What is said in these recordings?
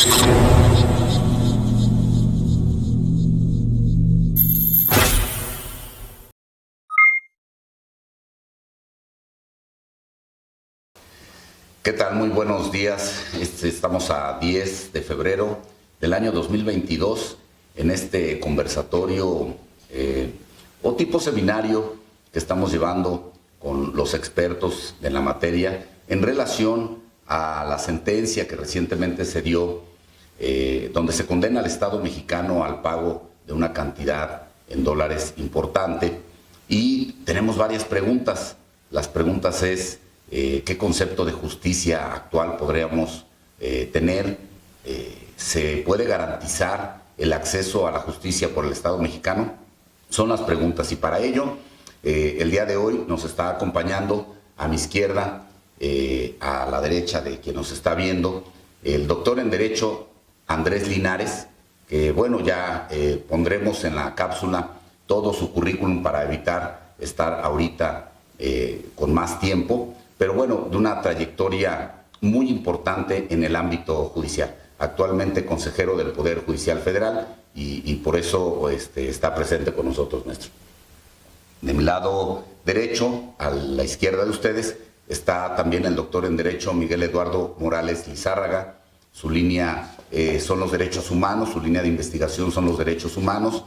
¿Qué tal? Muy buenos días. Estamos a 10 de febrero del año 2022 en este conversatorio o tipo seminario que estamos llevando con los expertos de la materia en relación a la sentencia que recientemente se dio donde se condena al Estado mexicano al pago de una cantidad en dólares importante. Y tenemos varias preguntas. Las preguntas es: ¿qué concepto de justicia actual podríamos tener? ¿Se puede garantizar el acceso a la justicia por el Estado mexicano? Son las preguntas, y para ello el día de hoy nos está acompañando a mi izquierda, a la derecha de quien nos está viendo, el doctor en Derecho Andrés Linares, que bueno, ya pondremos en la cápsula todo su currículum para evitar estar ahorita con más tiempo, pero bueno, de una trayectoria muy importante en el ámbito judicial. Actualmente consejero del Poder Judicial Federal y por eso está presente con nosotros, maestro. De mi lado derecho, a la izquierda de ustedes, está también el doctor en Derecho Miguel Eduardo Morales Lizárraga. Su línea son los derechos humanos, su línea de investigación son los derechos humanos.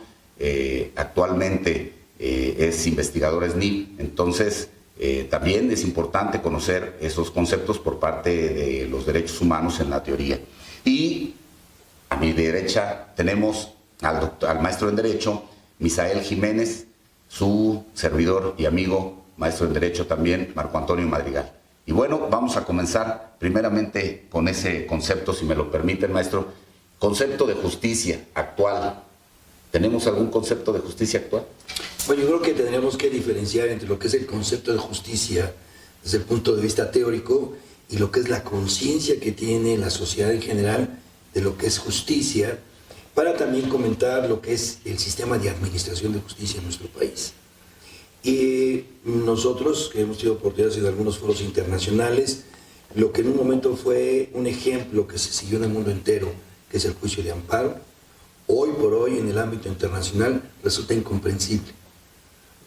Actualmente es investigador SNIP, entonces también es importante conocer esos conceptos por parte de los derechos humanos en la teoría. Y a mi derecha tenemos al maestro en Derecho, Misael Jiménez, su servidor y amigo, maestro en Derecho también, Marco Antonio Madrigal. Y bueno, vamos a comenzar primeramente con ese concepto, si me lo permiten, maestro. Concepto de justicia actual. ¿Tenemos algún concepto de justicia actual? Bueno, yo creo que tendríamos que diferenciar entre lo que es el concepto de justicia desde el punto de vista teórico y lo que es la conciencia que tiene la sociedad en general de lo que es justicia, para también comentar lo que es el sistema de administración de justicia en nuestro país. Y nosotros, que hemos tenido oportunidades en algunos foros internacionales, lo que en un momento fue un ejemplo que se siguió en el mundo entero, que es el juicio de amparo, hoy por hoy en el ámbito internacional resulta incomprensible.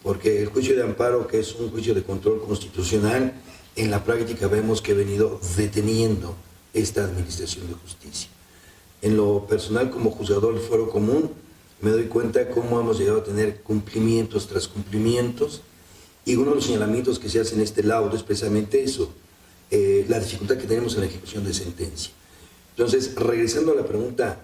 Porque el juicio de amparo, que es un juicio de control constitucional, en la práctica vemos que ha venido deteniendo esta administración de justicia. En lo personal, como juzgador del Fuero Común, me doy cuenta cómo hemos llegado a tener cumplimientos tras cumplimientos, y uno de los señalamientos que se hace en este laudo es precisamente eso, la dificultad que tenemos en la ejecución de sentencia. Entonces, regresando a la pregunta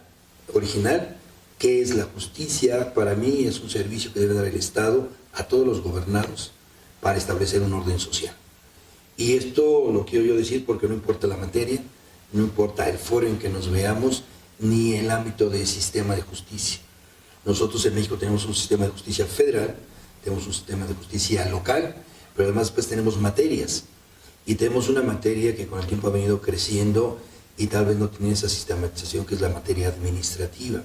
original, ¿qué es la justicia? Para mí es un servicio que debe dar el Estado a todos los gobernados para establecer un orden social. Y esto lo quiero yo decir porque no importa la materia, no importa el foro en que nos veamos, ni el ámbito del sistema de justicia. Nosotros en México tenemos un sistema de justicia federal, tenemos un sistema de justicia local, pero además pues tenemos materias. Y tenemos una materia que con el tiempo ha venido creciendo y tal vez no tiene esa sistematización, que es la materia administrativa.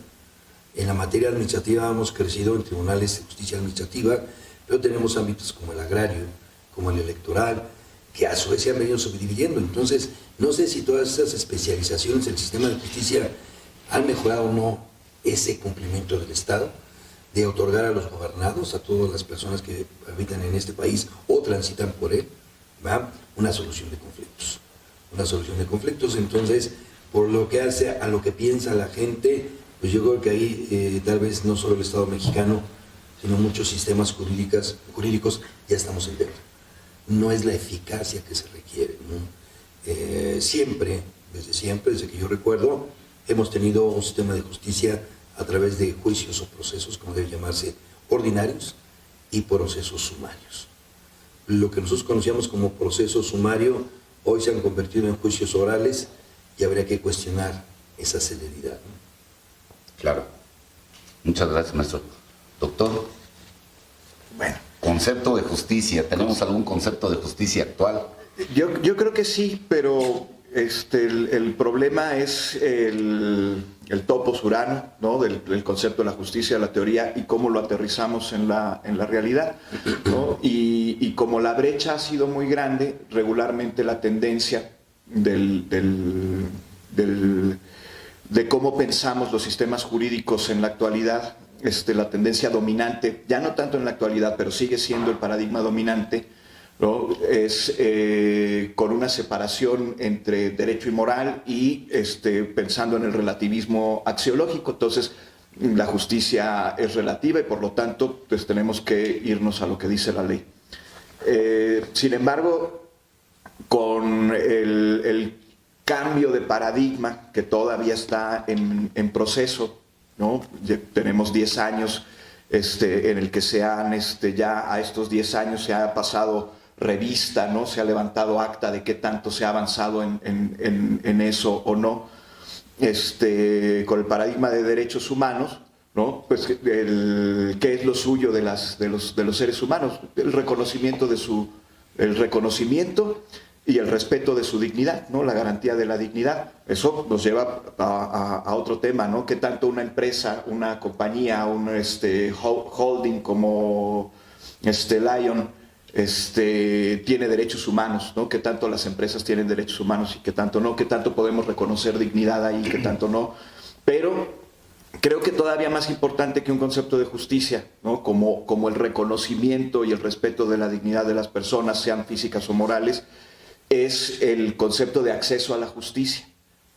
En la materia administrativa hemos crecido en tribunales de justicia administrativa, pero tenemos ámbitos como el agrario, como el electoral, que a su vez se han venido subdividiendo. Entonces, no sé si todas esas especializaciones del sistema de justicia han mejorado o no ese cumplimiento del Estado de otorgar a los gobernados, a todas las personas que habitan en este país o transitan por él, ¿va?, una solución de conflictos. Una solución de conflictos. Entonces, por lo que hace a lo que piensa la gente, pues yo creo que ahí tal vez no solo el Estado mexicano, sino muchos sistemas jurídicos ya estamos en deuda. No es la eficacia que se requiere, ¿no? Siempre, desde que yo recuerdo, hemos tenido un sistema de justicia a través de juicios o procesos, como debe llamarse, ordinarios y procesos sumarios. Lo que nosotros conocíamos como proceso sumario, hoy se han convertido en juicios orales y habría que cuestionar esa celeridad, ¿no? Claro. Muchas gracias, maestro. Doctor, bueno, concepto de justicia. ¿Tenemos algún concepto de justicia actual? Yo creo que sí, pero el problema es el topos urano, ¿no?, del concepto de la justicia, de la teoría, y cómo lo aterrizamos en la realidad, ¿no? Y como la brecha ha sido muy grande, regularmente la tendencia del de cómo pensamos los sistemas jurídicos en la actualidad. La tendencia dominante, ya no tanto en la actualidad, pero sigue siendo el paradigma dominante, ¿no? Es con una separación entre derecho y moral y pensando en el relativismo axiológico. Entonces, la justicia es relativa y por lo tanto pues, tenemos que irnos a lo que dice la ley. Sin embargo, con el cambio de paradigma que todavía está en proceso, ¿no? Tenemos 10 años en el que ya a estos 10 años se ha pasado revista, ¿no? Se ha levantado acta de qué tanto se ha avanzado en eso o no. Con el paradigma de derechos humanos, ¿no? Pues ¿qué es lo suyo de los seres humanos? El reconocimiento y el respeto de su dignidad, ¿no? La garantía de la dignidad. Eso nos lleva a otro tema, ¿no? ¿Qué tanto una empresa, una compañía, un holding como Lion tiene derechos humanos, ¿no? ¿Qué tanto las empresas tienen derechos humanos y qué tanto no? ¿Qué tanto podemos reconocer dignidad ahí y qué tanto no? Pero creo que todavía más importante que un concepto de justicia, ¿no? Como el reconocimiento y el respeto de la dignidad de las personas, sean físicas o morales, es el concepto de acceso a la justicia,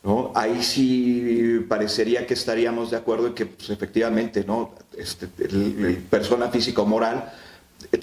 ¿no? Ahí sí parecería que estaríamos de acuerdo en que pues, efectivamente, ¿no? La persona física o moral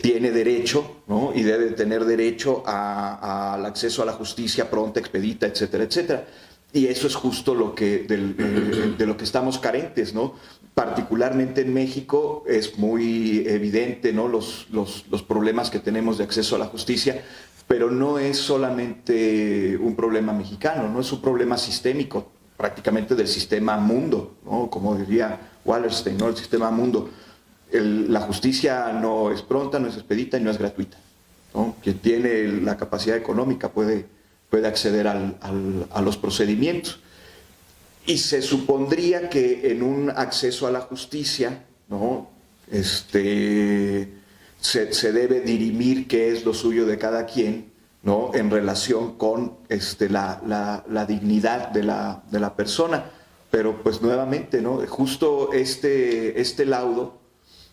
tiene derecho, ¿no? Y debe tener derecho al acceso a la justicia pronta, expedita, etcétera, etcétera. Y eso es justo de lo que estamos carentes, ¿no? Particularmente en México es muy evidente, ¿no? Los problemas que tenemos de acceso a la justicia, pero no es solamente un problema mexicano, no es un problema sistémico, prácticamente del sistema mundo, ¿no? Como diría Wallerstein, ¿no? El sistema mundo. La justicia no es pronta, no es expedita y no es gratuita, ¿no? Quien tiene la capacidad económica puede acceder a los procedimientos. Y se supondría que en un acceso a la justicia, ¿no? Se debe dirimir qué es lo suyo de cada quien, ¿no? En relación con la dignidad de la persona. Pero pues nuevamente, ¿no? Justo este laudo,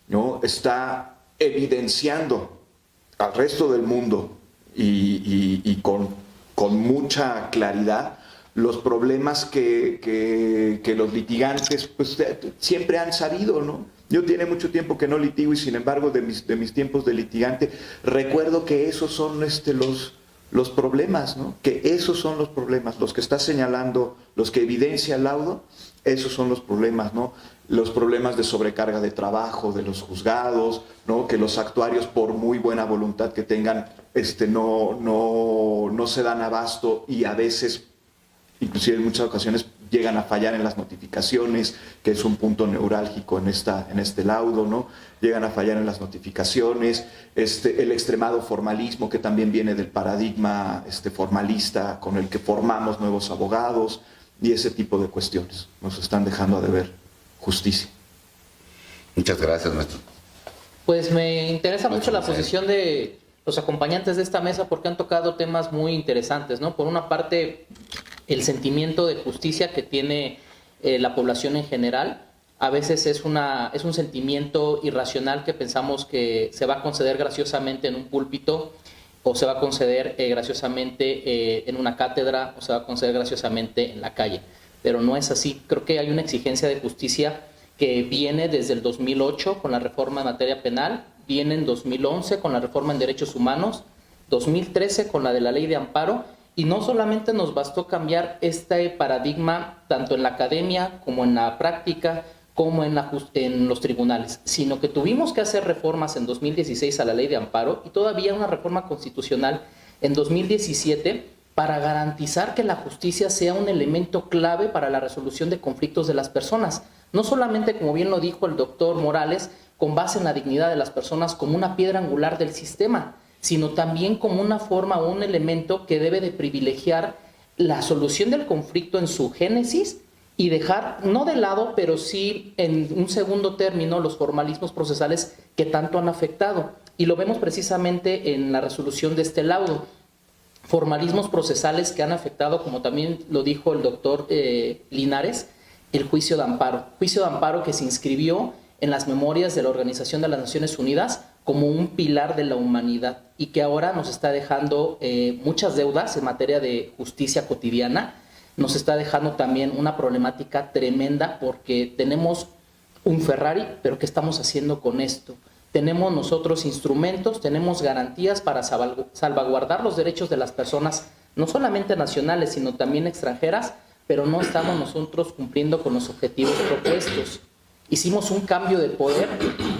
¿no? Está evidenciando al resto del mundo y con mucha claridad los problemas que los litigantes pues, siempre han sabido, ¿no? Yo tiene mucho tiempo que no litigo y sin embargo de mis tiempos de litigante recuerdo que esos son los problemas, ¿no? Que esos son los problemas, los que está señalando, los que evidencia el laudo, esos son los problemas, ¿no? Los problemas de sobrecarga de trabajo de los juzgados, ¿no? Que los actuarios por muy buena voluntad que tengan no se dan abasto y a veces, inclusive en muchas ocasiones, llegan a fallar en las notificaciones, que es un punto neurálgico en este laudo, ¿no? Llegan a fallar en las notificaciones, el extremado formalismo que también viene del paradigma formalista con el que formamos nuevos abogados y ese tipo de cuestiones. Nos están dejando a deber justicia. Muchas gracias, maestro. Pues me interesa mucho la posición de los acompañantes de esta mesa porque han tocado temas muy interesantes, ¿no? Por una parte, el sentimiento de justicia que tiene la población en general. A veces es un sentimiento irracional que pensamos que se va a conceder graciosamente en un púlpito o se va a conceder graciosamente en una cátedra o se va a conceder graciosamente en la calle. Pero no es así. Creo que hay una exigencia de justicia que viene desde el 2008 con la reforma en materia penal, viene en 2011 con la reforma en derechos humanos, 2013 con la de la ley de amparo, y no solamente nos bastó cambiar este paradigma tanto en la academia como en la práctica, como en los tribunales, sino que tuvimos que hacer reformas en 2016 a la ley de amparo y todavía una reforma constitucional en 2017 para garantizar que la justicia sea un elemento clave para la resolución de conflictos de las personas. No solamente, como bien lo dijo el doctor Morales, con base en la dignidad de las personas como una piedra angular del sistema, sino también como una forma o un elemento que debe de privilegiar la solución del conflicto en su génesis y dejar, no de lado, pero sí en un segundo término, los formalismos procesales que tanto han afectado. Y lo vemos precisamente en la resolución de este laudo. Formalismos procesales que han afectado, como también lo dijo el doctor Linares, el juicio de amparo que se inscribió en las memorias de la Organización de las Naciones Unidas como un pilar de la humanidad y que ahora nos está dejando muchas deudas en materia de justicia cotidiana, nos está dejando también una problemática tremenda porque tenemos un Ferrari, pero ¿qué estamos haciendo con esto? Tenemos nosotros instrumentos, tenemos garantías para salvaguardar los derechos de las personas, no solamente nacionales, sino también extranjeras, pero no estamos nosotros cumpliendo con los objetivos propuestos. Hicimos un cambio de poder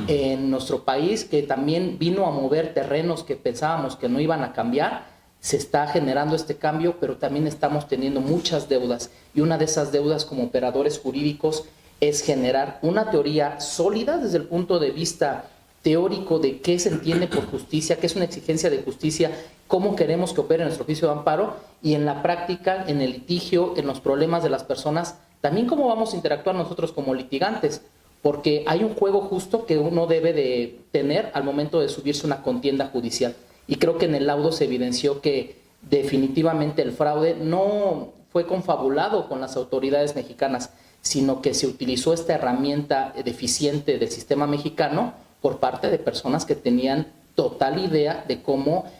en nuestro país que también vino a mover terrenos que pensábamos que no iban a cambiar. Se está generando este cambio, pero también estamos teniendo muchas deudas. Y una de esas deudas como operadores jurídicos es generar una teoría sólida desde el punto de vista teórico de qué se entiende por justicia, qué es una exigencia de justicia, cómo queremos que opere nuestro oficio de amparo y en la práctica, en el litigio, en los problemas de las personas, también cómo vamos a interactuar nosotros como litigantes, porque hay un juego justo que uno debe de tener al momento de subirse a una contienda judicial. Y creo que en el laudo se evidenció que definitivamente el fraude no fue confabulado con las autoridades mexicanas, sino que se utilizó esta herramienta deficiente del sistema mexicano por parte de personas que tenían total idea de cómo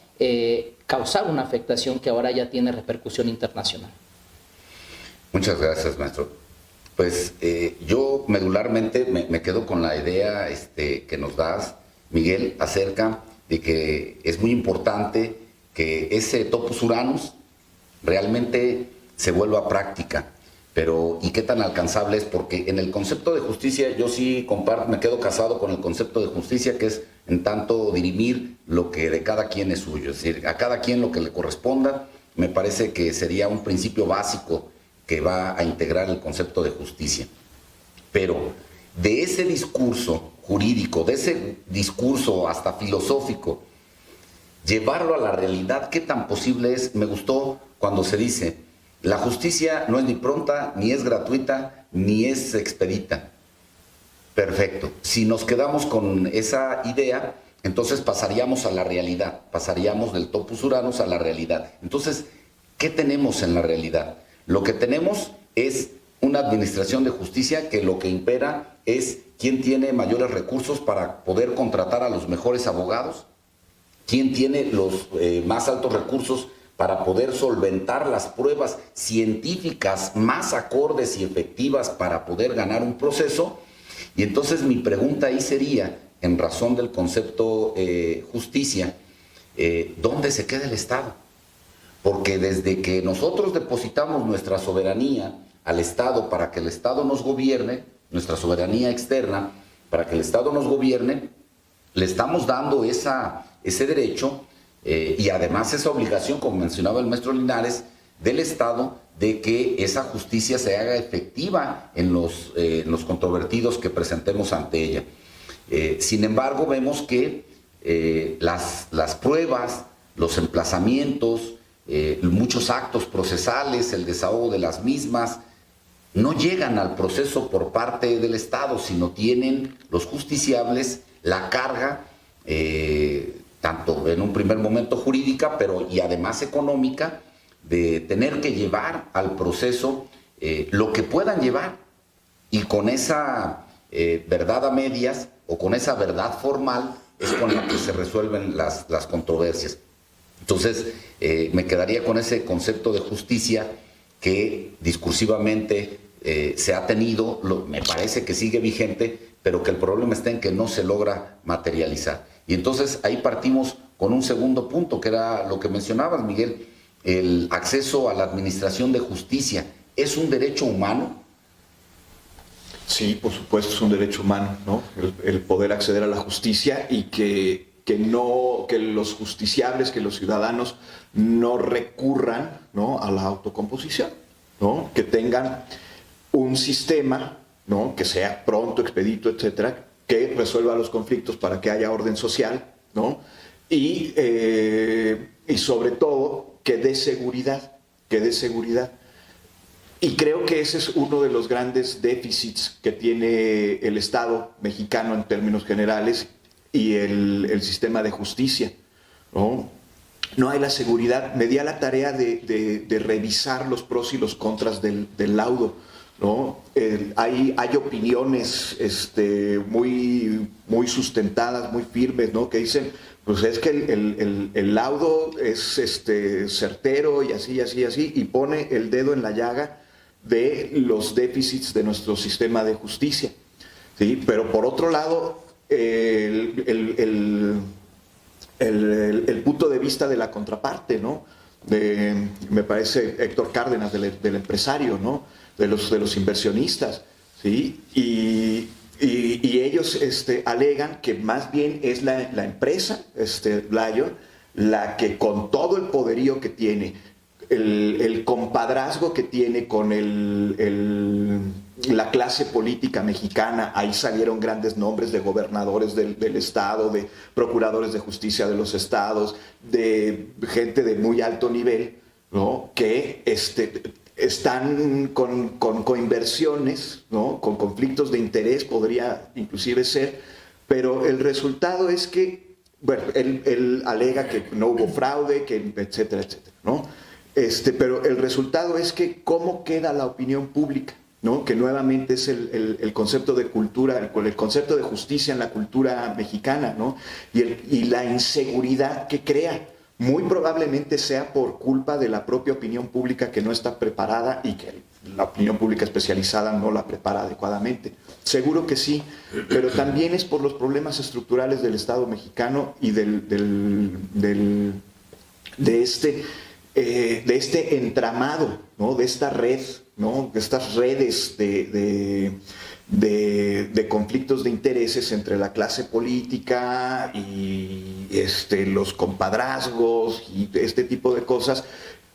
causar una afectación que ahora ya tiene repercusión internacional. Muchas gracias, maestro. Pues yo medularmente me quedo con la idea que nos das, Miguel, acerca de que es muy importante que ese topus uranus realmente se vuelva práctica. Pero, ¿y qué tan alcanzable es? Porque en el concepto de justicia yo sí comparto, me quedo casado con el concepto de justicia, que es en tanto dirimir lo que de cada quien es suyo. Es decir, a cada quien lo que le corresponda, me parece que sería un principio básico que va a integrar el concepto de justicia. Pero de ese discurso jurídico, de ese discurso hasta filosófico, llevarlo a la realidad, ¿qué tan posible es? Me gustó cuando se dice: la justicia no es ni pronta, ni es gratuita, ni es expedita. Perfecto. Si nos quedamos con esa idea, entonces pasaríamos a la realidad, pasaríamos del topus uranus a la realidad. Entonces, ¿qué tenemos en la realidad? Lo que tenemos es una administración de justicia que lo que impera es quién tiene mayores recursos para poder contratar a los mejores abogados, quién tiene los más altos recursos para poder solventar las pruebas científicas más acordes y efectivas para poder ganar un proceso. Y entonces mi pregunta ahí sería, en razón del concepto justicia, ¿dónde se queda el Estado? Porque desde que nosotros depositamos nuestra soberanía al Estado para que el Estado nos gobierne, nuestra soberanía externa, para que el Estado nos gobierne, le estamos dando ese derecho y además esa obligación, como mencionaba el maestro Linares, del Estado de que esa justicia se haga efectiva en los controvertidos que presentemos ante ella. Sin embargo, vemos que las pruebas, los emplazamientos, muchos actos procesales, el desahogo de las mismas, no llegan al proceso por parte del Estado, sino tienen los justiciables la carga, tanto en un primer momento jurídica, pero y además económica, de tener que llevar al proceso lo que puedan llevar, y con esa verdad a medias o con esa verdad formal es con la que se resuelven las controversias. Entonces me quedaría con ese concepto de justicia que discursivamente se ha tenido, me parece que sigue vigente, pero que el problema está en que no se logra materializar. Y entonces ahí partimos con un segundo punto, que era lo que mencionabas, Miguel, el acceso a la administración de justicia. ¿Es un derecho humano? Sí, por supuesto, es un derecho humano, ¿no? El poder acceder a la justicia y que los justiciables, que los ciudadanos no recurran, ¿no?, a la autocomposición, ¿no? Que tengan un sistema, ¿no?, que sea pronto, expedito, etcétera, que resuelva los conflictos para que haya orden social, ¿no? Y sobre todo que dé seguridad, Y creo que ese es uno de los grandes déficits que tiene el Estado mexicano en términos generales y el sistema de justicia, ¿no? No hay la seguridad. Me di a la tarea de revisar los pros y los contras del laudo, ¿no? Hay opiniones muy sustentadas, muy firmes, ¿no? Que dicen, pues es que el laudo es certero y así, y pone el dedo en la llaga de los déficits de nuestro sistema de justicia, ¿sí? Pero por otro lado, el punto de vista de la contraparte, ¿no? Me parece Héctor Cárdenas, del empresario, ¿no? De los inversionistas, ¿sí? Y ellos alegan que más bien es la empresa, Lion, la que con todo el poderío que tiene, el compadrazgo que tiene con la clase política mexicana, ahí salieron grandes nombres de gobernadores del estado, de procuradores de justicia de los estados, de gente de muy alto nivel, ¿no? Que están con inversiones, ¿no? Con conflictos de interés, podría inclusive ser, pero el resultado es que, bueno, él alega que no hubo fraude, que etcétera, ¿no? Pero el resultado es que cómo queda la opinión pública, ¿no? Que nuevamente es el concepto de cultura, el concepto de justicia en la cultura mexicana, ¿no? Y la inseguridad que crea. Muy probablemente sea por culpa de la propia opinión pública que no está preparada y que la opinión pública especializada no la prepara adecuadamente. Seguro que sí, pero también es por los problemas estructurales del Estado mexicano y de este entramado, ¿no? De esta red, ¿no? De estas redes de conflictos de intereses entre la clase política y los compadrazgos y este tipo de cosas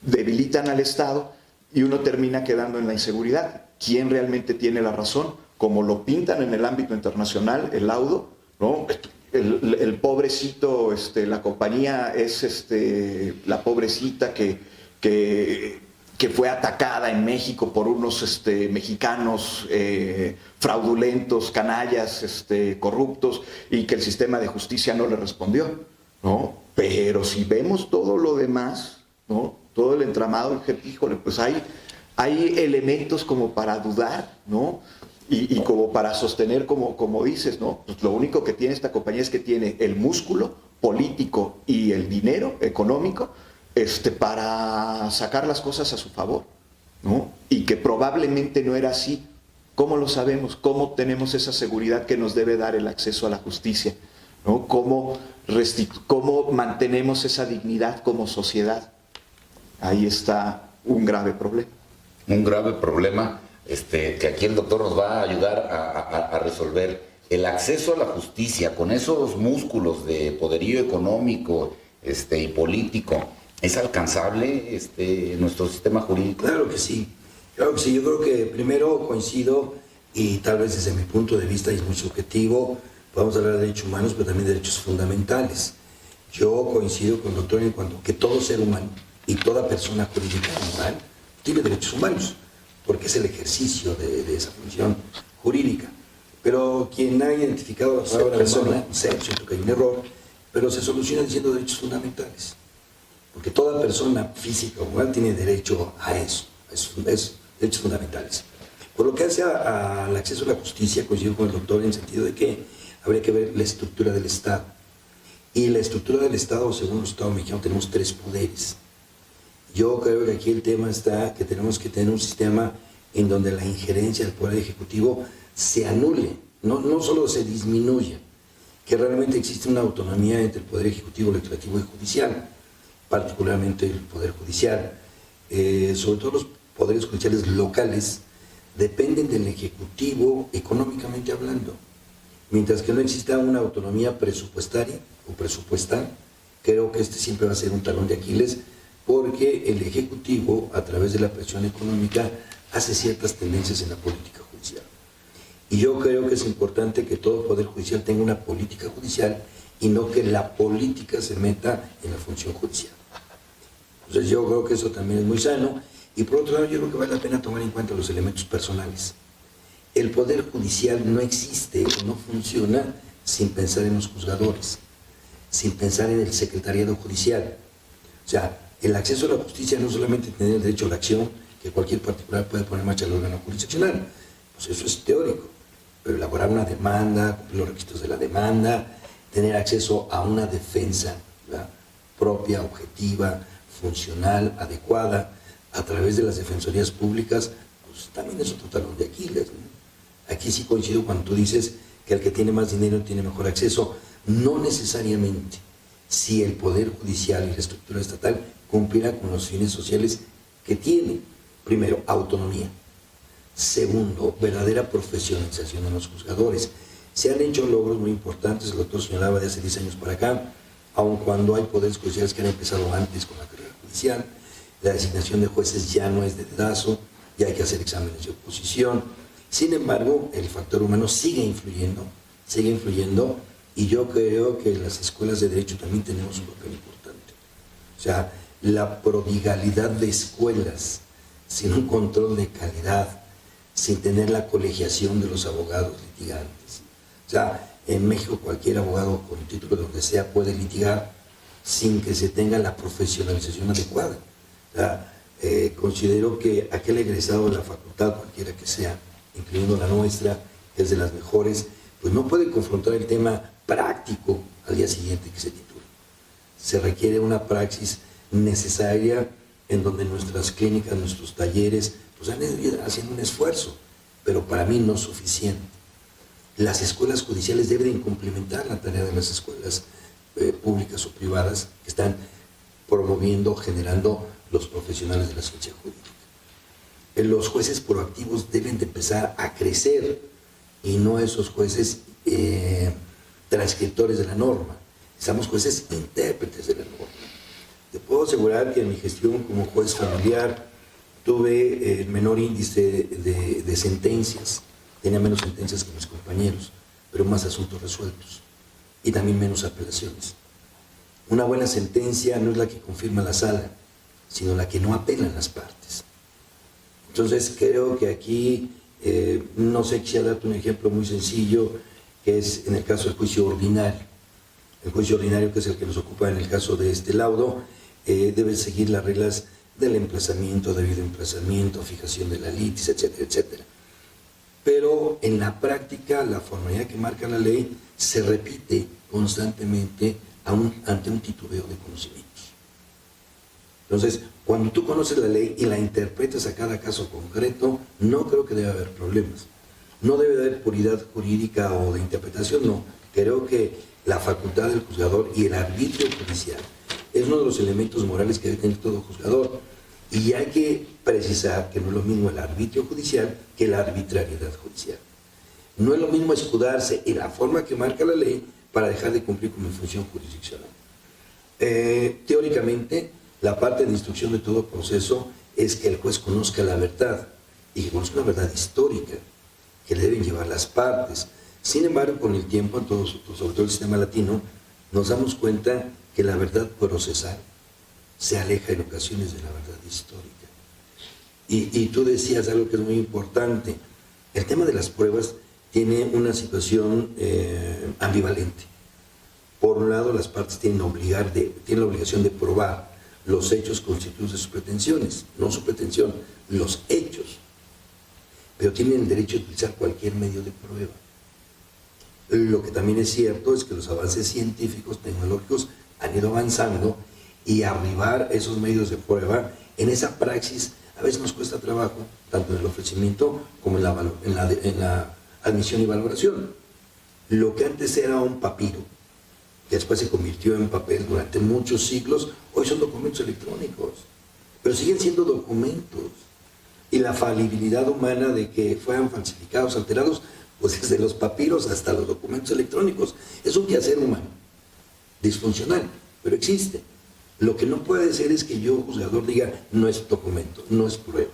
debilitan al Estado y uno termina quedando en la inseguridad. ¿Quién realmente tiene la razón? Como lo pintan en el ámbito internacional, el laudo, ¿no? El pobrecito, la compañía es la pobrecita que fue atacada en México por unos mexicanos fraudulentos, canallas, corruptos, y que el sistema de justicia no le respondió, ¿no? Pero si vemos todo lo demás, ¿no? Todo el entramado, híjole, pues hay elementos como para dudar, ¿no? Y como para sostener, como dices, ¿no? Pues lo único que tiene esta compañía es que tiene el músculo político y el dinero económico para sacar las cosas a su favor, ¿no? Y que probablemente no era así. ¿Cómo lo sabemos? ¿Cómo tenemos esa seguridad que nos debe dar el acceso a la justicia, ¿no? ¿Cómo mantenemos esa dignidad como sociedad? Ahí está un grave problema. Un grave problema que aquí el doctor nos va a ayudar a resolver. El acceso a la justicia con esos músculos de poderío económico y político, ¿es alcanzable nuestro sistema jurídico? Claro que sí. Yo creo que primero coincido, y tal vez desde mi punto de vista, y es muy subjetivo, podemos hablar de derechos humanos, pero también de derechos fundamentales. Yo coincido con el doctor en cuanto que todo ser humano y toda persona jurídica moral tiene derechos humanos, porque es el ejercicio de esa función jurídica. Pero quien ha identificado la palabra persona, siento que hay un error, pero se soluciona diciendo derechos fundamentales. Porque toda persona física o moral tiene derecho a eso, es derechos fundamentales. Por lo que hace al acceso a la justicia, coincido con el doctor en el sentido de que habría que ver la estructura del Estado. Y la estructura del Estado, según el Estado mexicano, tenemos 3 poderes. Yo creo que aquí el tema está que tenemos que tener un sistema en donde la injerencia del Poder Ejecutivo se anule, no solo se disminuya, que realmente existe una autonomía entre el Poder Ejecutivo, Legislativo y Judicial, particularmente el Poder Judicial. Sobre todo los poderes judiciales locales dependen del Ejecutivo económicamente hablando. Mientras que no exista una autonomía presupuestaria o presupuestal, creo que siempre va a ser un talón de Aquiles, porque el Ejecutivo, a través de la presión económica, hace ciertas tendencias en la política judicial. Y yo creo que es importante que todo poder judicial tenga una política judicial y no que la política se meta en la función judicial. Entonces yo creo que eso también es muy sano. Y por otro lado, yo creo que vale la pena tomar en cuenta los elementos personales. El poder judicial no existe o no funciona sin pensar en los juzgadores, sin pensar en el secretariado judicial. O sea, el acceso a la justicia no solamente tener el derecho a la acción, que cualquier particular puede poner en marcha el órgano jurisdiccional. Pues eso es teórico, pero elaborar una demanda, cumplir los requisitos de la demanda, tener acceso a una defensa, ¿verdad?, propia, objetiva, funcional, adecuada, a través de las defensorías públicas, pues también es otro talón de Aquiles, ¿no? Aquí sí coincido cuando tú dices que el que tiene más dinero tiene mejor acceso. No necesariamente, si el Poder Judicial y la estructura estatal cumpliera con los fines sociales que tiene. Primero, autonomía. Segundo, verdadera profesionalización de los juzgadores. Se han hecho logros muy importantes, el doctor señalaba de hace 10 años para acá, aun cuando hay poderes judiciales que han empezado antes con la carrera judicial. La designación de jueces ya no es de dedazo, ya hay que hacer exámenes de oposición. Sin embargo, el factor humano sigue influyendo, y yo creo que las escuelas de derecho también tenemos un papel importante. O sea, la prodigalidad de escuelas sin un control de calidad, sin tener la colegiación de los abogados litigantes. O sea, en México cualquier abogado con título de donde sea puede litigar sin que se tenga la profesionalización adecuada. O sea, considero que aquel egresado de la facultad, cualquiera que sea, incluyendo la nuestra, que es de las mejores, pues no puede confrontar el tema práctico al día siguiente que se titula. Se requiere una praxis necesaria en donde nuestras clínicas, nuestros talleres, pues han ido haciendo un esfuerzo, pero para mí no suficiente. Las escuelas judiciales deben complementar la tarea de las escuelas públicas o privadas que están promoviendo, generando los profesionales de la ciencia jurídica. Los jueces proactivos deben de empezar a crecer y no esos jueces transcriptores de la norma. Somos jueces intérpretes de la norma. Te puedo asegurar que en mi gestión como juez familiar tuve el menor índice de sentencias, tenía menos sentencias que mis compañeros, pero más asuntos resueltos y también menos apelaciones. Una buena sentencia no es la que confirma la sala, sino la que no apelan las partes. Entonces creo que aquí, no sé, quisiera darte un ejemplo muy sencillo, que es en el caso del juicio ordinario. El juicio ordinario, que es el que nos ocupa en el caso de este laudo, debe seguir las reglas del emplazamiento, debido emplazamiento, fijación de la litis, etcétera, etcétera. Pero en la práctica, la formalidad que marca la ley se repite constantemente ante un titubeo de conocimientos. Entonces, cuando tú conoces la ley y la interpretas a cada caso concreto, no creo que deba haber problemas. No debe haber puridad jurídica o de interpretación, no. Creo que la facultad del juzgador y el arbitrio judicial es uno de los elementos morales que debe tener todo juzgador. Y hay que precisar que no es lo mismo el arbitrio judicial que la arbitrariedad judicial. No es lo mismo escudarse en la forma que marca la ley para dejar de cumplir con mi función jurisdiccional. Teóricamente, la parte de instrucción de todo proceso es que el juez conozca la verdad, y que conozca una verdad histórica, que le deben llevar las partes. Sin embargo, con el tiempo, sobre todo el sistema latino, nos damos cuenta que la verdad procesal se aleja en ocasiones de la verdad histórica. Y tú decías algo que es muy importante. El tema de las pruebas tiene una situación ambivalente. Por un lado, las partes tienen la obligación de probar los hechos constituidos de sus pretensiones, no su pretensión, los hechos. Pero tienen el derecho de utilizar cualquier medio de prueba. Lo que también es cierto es que los avances científicos, tecnológicos, han ido avanzando, y arribar esos medios de prueba en esa praxis a veces nos cuesta trabajo, tanto en el ofrecimiento como en la admisión y valoración. Lo que antes era un papiro, que después se convirtió en papel durante muchos siglos, hoy son documentos electrónicos, pero siguen siendo documentos. Y la falibilidad humana de que fueran falsificados, alterados, pues desde los papiros hasta los documentos electrónicos. Es un quehacer humano, disfuncional, pero existe. Lo que no puede ser es que yo, juzgador, diga, no es documento, no es prueba.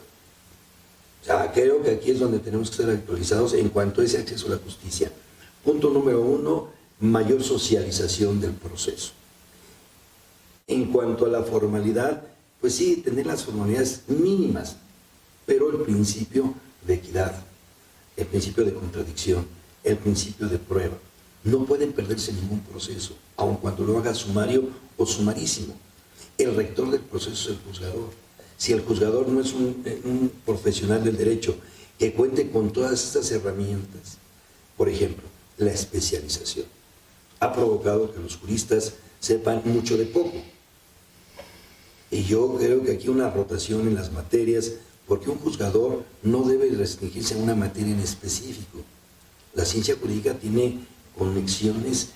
O sea, creo que aquí es donde tenemos que estar actualizados en cuanto a ese acceso a la justicia. Punto número 1, mayor socialización del proceso. En cuanto a la formalidad, pues sí, tener las formalidades mínimas, pero el principio de equidad, el principio de contradicción, el principio de prueba, no pueden perderse ningún proceso, aun cuando lo haga sumario o sumarísimo. El rector del proceso es el juzgador. Si el juzgador no es un profesional del derecho que cuente con todas estas herramientas, por ejemplo, la especialización, ha provocado que los juristas sepan mucho de poco. Y yo creo que aquí una rotación en las materias, porque un juzgador no debe restringirse a una materia en específico. La ciencia jurídica tiene conexiones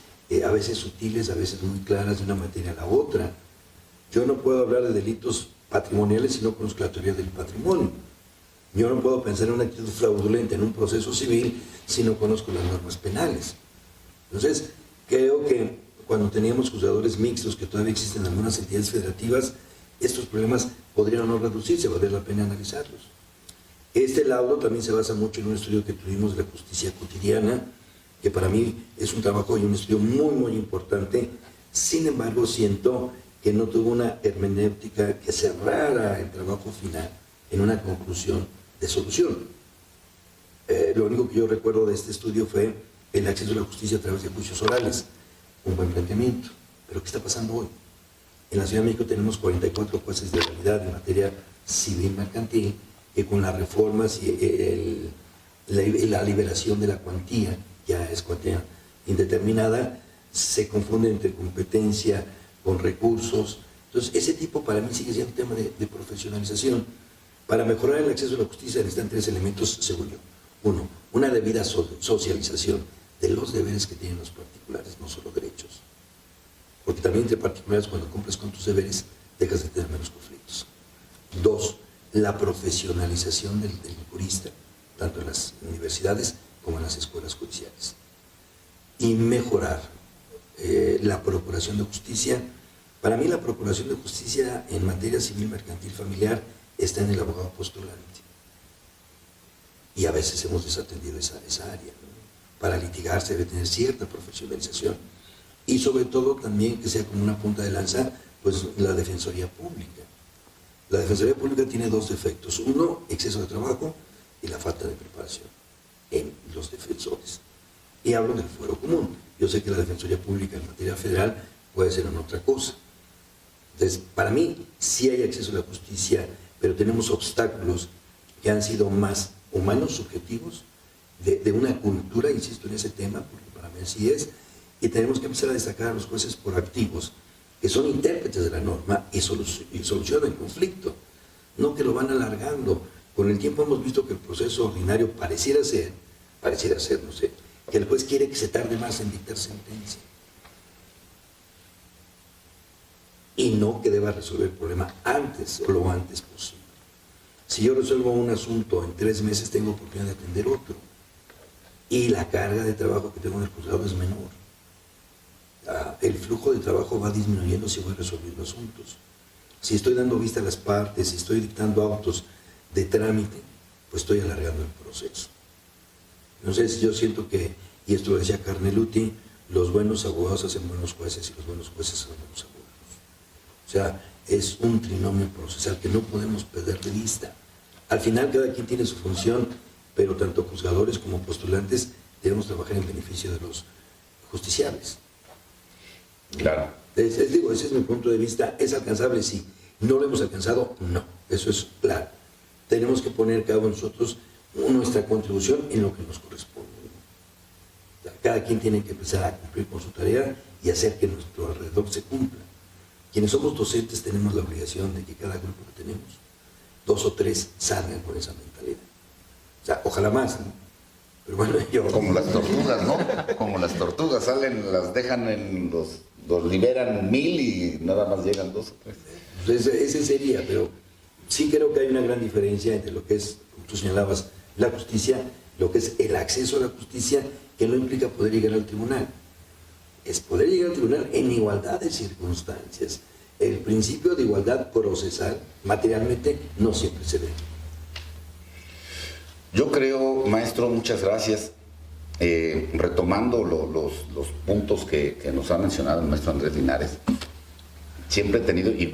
a veces sutiles, a veces muy claras de una materia a la otra. Yo no puedo hablar de delitos patrimoniales si no conozco la teoría del patrimonio. Yo no puedo pensar en una actitud fraudulenta en un proceso civil si no conozco las normas penales. Entonces, creo que cuando teníamos juzgadores mixtos, que todavía existen en algunas entidades federativas, estos problemas podrían no reducirse, valdría la pena analizarlos. Este laudo también se basa mucho en un estudio que tuvimos de la justicia cotidiana, que para mí es un trabajo y un estudio muy, muy importante. Sin embargo, siento que no tuvo una hermenéutica que cerrara el trabajo final en una conclusión de solución. Lo único que yo recuerdo de este estudio fue el acceso a la justicia a través de juicios orales, un buen planteamiento. Pero ¿qué está pasando hoy? En la Ciudad de México tenemos 44 jueces de realidad en materia civil mercantil, que con las reformas y la liberación de la cuantía, ya es cuantía indeterminada, se confunde entre competencia con recursos. Entonces, ese tipo para mí sigue siendo un tema de profesionalización. Para mejorar el acceso a la justicia necesitan 3 elementos, según yo. 1, una debida socialización de los deberes que tienen los particulares, no solo derechos. Porque también entre particulares, cuando cumples con tus deberes, dejas de tener menos conflictos. 2, la profesionalización del jurista, tanto en las universidades como en las escuelas judiciales. Y mejorar la procuración de justicia. Para mí la procuración de justicia en materia civil, mercantil, familiar, está en el abogado postulante. Y a veces hemos desatendido esa área, ¿no? Para litigar se debe tener cierta profesionalización. Y sobre todo también que sea como una punta de lanza, pues la Defensoría Pública. La Defensoría Pública tiene 2 defectos. 1, exceso de trabajo y la falta de preparación en los defensores. Y hablo del fuero común. Yo sé que la Defensoría Pública en materia federal puede ser en otra cosa. Entonces, para mí, sí hay acceso a la justicia, pero tenemos obstáculos que han sido más humanos, subjetivos, de una cultura, insisto en ese tema, porque para mí así es, y tenemos que empezar a destacar a los jueces proactivos, que son intérpretes de la norma y solucionan el conflicto, no que lo van alargando. Con el tiempo hemos visto que el proceso ordinario pareciera ser, no sé, que el juez quiere que se tarde más en dictar sentencia. Y no que deba resolver el problema antes o lo antes posible. Si yo resuelvo un asunto en 3 meses, tengo oportunidad de atender otro. Y la carga de trabajo que tengo en el juzgado es menor. El flujo de trabajo va disminuyendo si voy resolviendo asuntos. Si estoy dando vista a las partes, si estoy dictando autos de trámite, pues estoy alargando el proceso. Entonces yo siento que, y esto lo decía Carneluti, los buenos abogados hacen buenos jueces y los buenos jueces hacen buenos abogados. O sea, es un trinomio procesal que no podemos perder de vista. Al final cada quien tiene su función, pero tanto juzgadores como postulantes debemos trabajar en beneficio de los justiciables. Claro. Digo, ese es mi punto de vista. ¿Es alcanzable? Sí. ¿No lo hemos alcanzado? No. Eso es claro. Tenemos que poner cada uno de nosotros nuestra contribución en lo que nos corresponde. Cada quien tiene que empezar a cumplir con su tarea y hacer que nuestro alrededor se cumpla. Quienes somos docentes tenemos la obligación de que cada grupo que tenemos, 2 o 3 salgan con esa mentalidad. O sea, ojalá más, ¿no? Pero bueno, yo... Como las tortugas, ¿no? Como las tortugas, salen, las dejan en los liberan 1000 y nada más llegan 2 o 3. Pues ese sería, pero sí creo que hay una gran diferencia entre lo que es, como tú señalabas, la justicia, lo que es el acceso a la justicia, que no implica poder llegar al tribunal. Es poder llegar al tribunal en igualdad de circunstancias. El principio de igualdad procesal, materialmente, no siempre se ve. Yo creo, maestro, muchas gracias. Retomando los puntos que nos ha mencionado el maestro Andrés Linares, siempre he tenido, y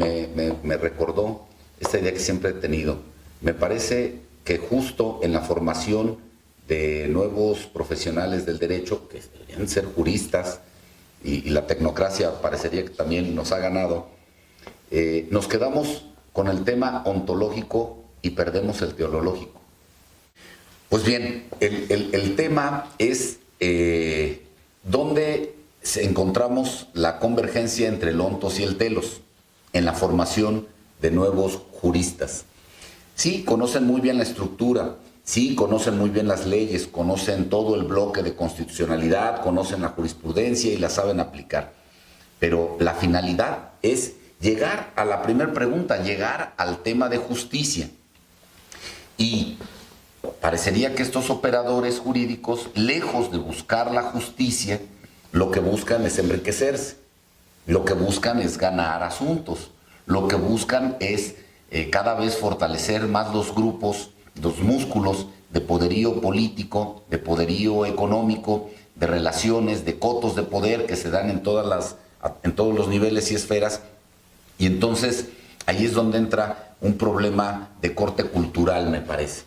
me recordó esta idea que siempre he tenido, me parece que justo en la formación de nuevos profesionales del derecho, que deberían ser juristas, y la tecnocracia parecería que también nos ha ganado, nos quedamos con el tema ontológico y perdemos el teológico. Pues bien, el tema es dónde encontramos la convergencia entre el ontos y el telos en la formación de nuevos juristas. Sí, conocen muy bien la estructura, sí, conocen muy bien las leyes, conocen todo el bloque de constitucionalidad, conocen la jurisprudencia y la saben aplicar. Pero la finalidad es llegar a la primera pregunta, llegar al tema de justicia. Y parecería que estos operadores jurídicos, lejos de buscar la justicia, lo que buscan es enriquecerse, lo que buscan es ganar asuntos, lo que buscan es cada vez fortalecer más los grupos, los músculos de poderío político, de poderío económico, de relaciones, de cotos de poder que se dan en todos los niveles y esferas. Y entonces ahí es donde entra un problema de corte cultural, me parece.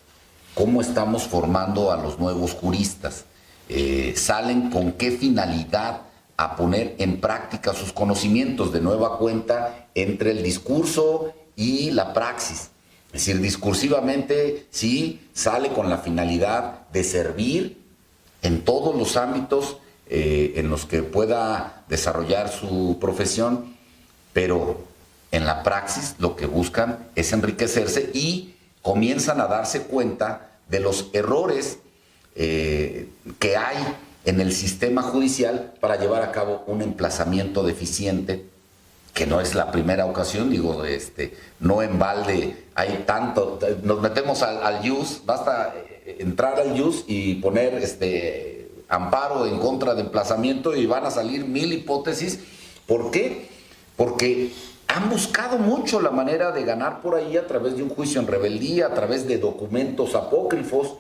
¿Cómo estamos formando a los nuevos juristas? ¿Salen con qué finalidad a poner en práctica sus conocimientos? De nueva cuenta, entre el discurso y la praxis. Es decir, discursivamente sí sale con la finalidad de servir en todos los ámbitos en los que pueda desarrollar su profesión, pero en la praxis lo que buscan es enriquecerse y comienzan a darse cuenta de los errores que hay en el sistema judicial para llevar a cabo un emplazamiento deficiente, que no es la primera ocasión, digo, no en balde hay tanto, nos metemos al JUS, basta entrar al JUS y poner amparo en contra de emplazamiento y van a salir 1000 hipótesis. ¿Por qué? Porque han buscado mucho la manera de ganar por ahí a través de un juicio en rebeldía, a través de documentos apócrifos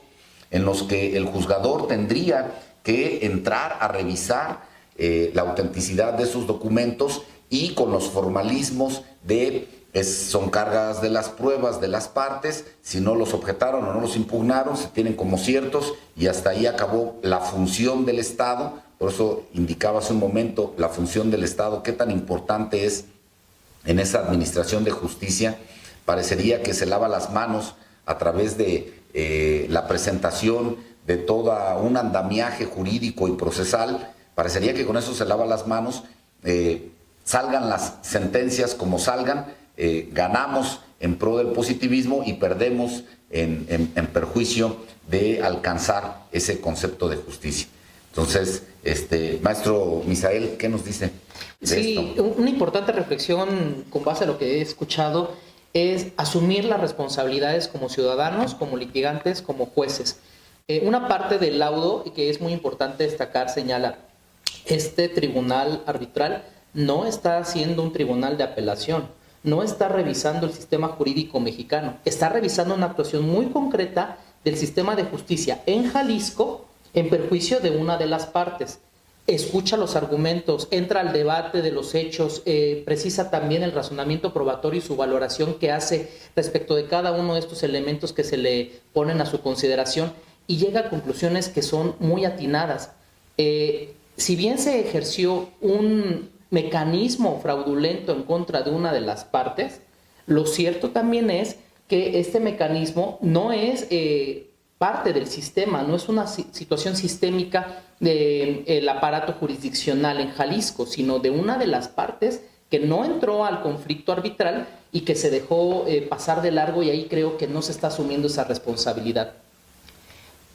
en los que el juzgador tendría que entrar a revisar la autenticidad de esos documentos y con los formalismos son cargas de las pruebas de las partes, si no los objetaron o no los impugnaron, se tienen como ciertos y hasta ahí acabó la función del Estado. Por eso indicaba hace un momento la función del Estado, qué tan importante es en esa administración de justicia. Parecería que se lava las manos a través de la presentación de todo un andamiaje jurídico y procesal. Parecería que con eso se lava las manos, salgan las sentencias como salgan, ganamos en pro del positivismo y perdemos en perjuicio de alcanzar ese concepto de justicia. Entonces, maestro Misael, ¿qué nos dice de esto? Una importante reflexión con base a lo que he escuchado es asumir las responsabilidades como ciudadanos, como litigantes, como jueces. Una parte del laudo, que es muy importante destacar, señala, este tribunal arbitral no está siendo un tribunal de apelación, no está revisando el sistema jurídico mexicano, está revisando una actuación muy concreta del sistema de justicia en Jalisco en perjuicio de una de las partes. Escucha los argumentos, entra al debate de los hechos, precisa también el razonamiento probatorio y su valoración que hace respecto de cada uno de estos elementos que se le ponen a su consideración y llega a conclusiones que son muy atinadas. Si bien se ejerció un mecanismo fraudulento en contra de una de las partes, lo cierto también es que este mecanismo no es parte del sistema, no es una situación sistémica del aparato jurisdiccional en Jalisco, sino de una de las partes que no entró al conflicto arbitral y que se dejó pasar de largo, y ahí creo que no se está asumiendo esa responsabilidad.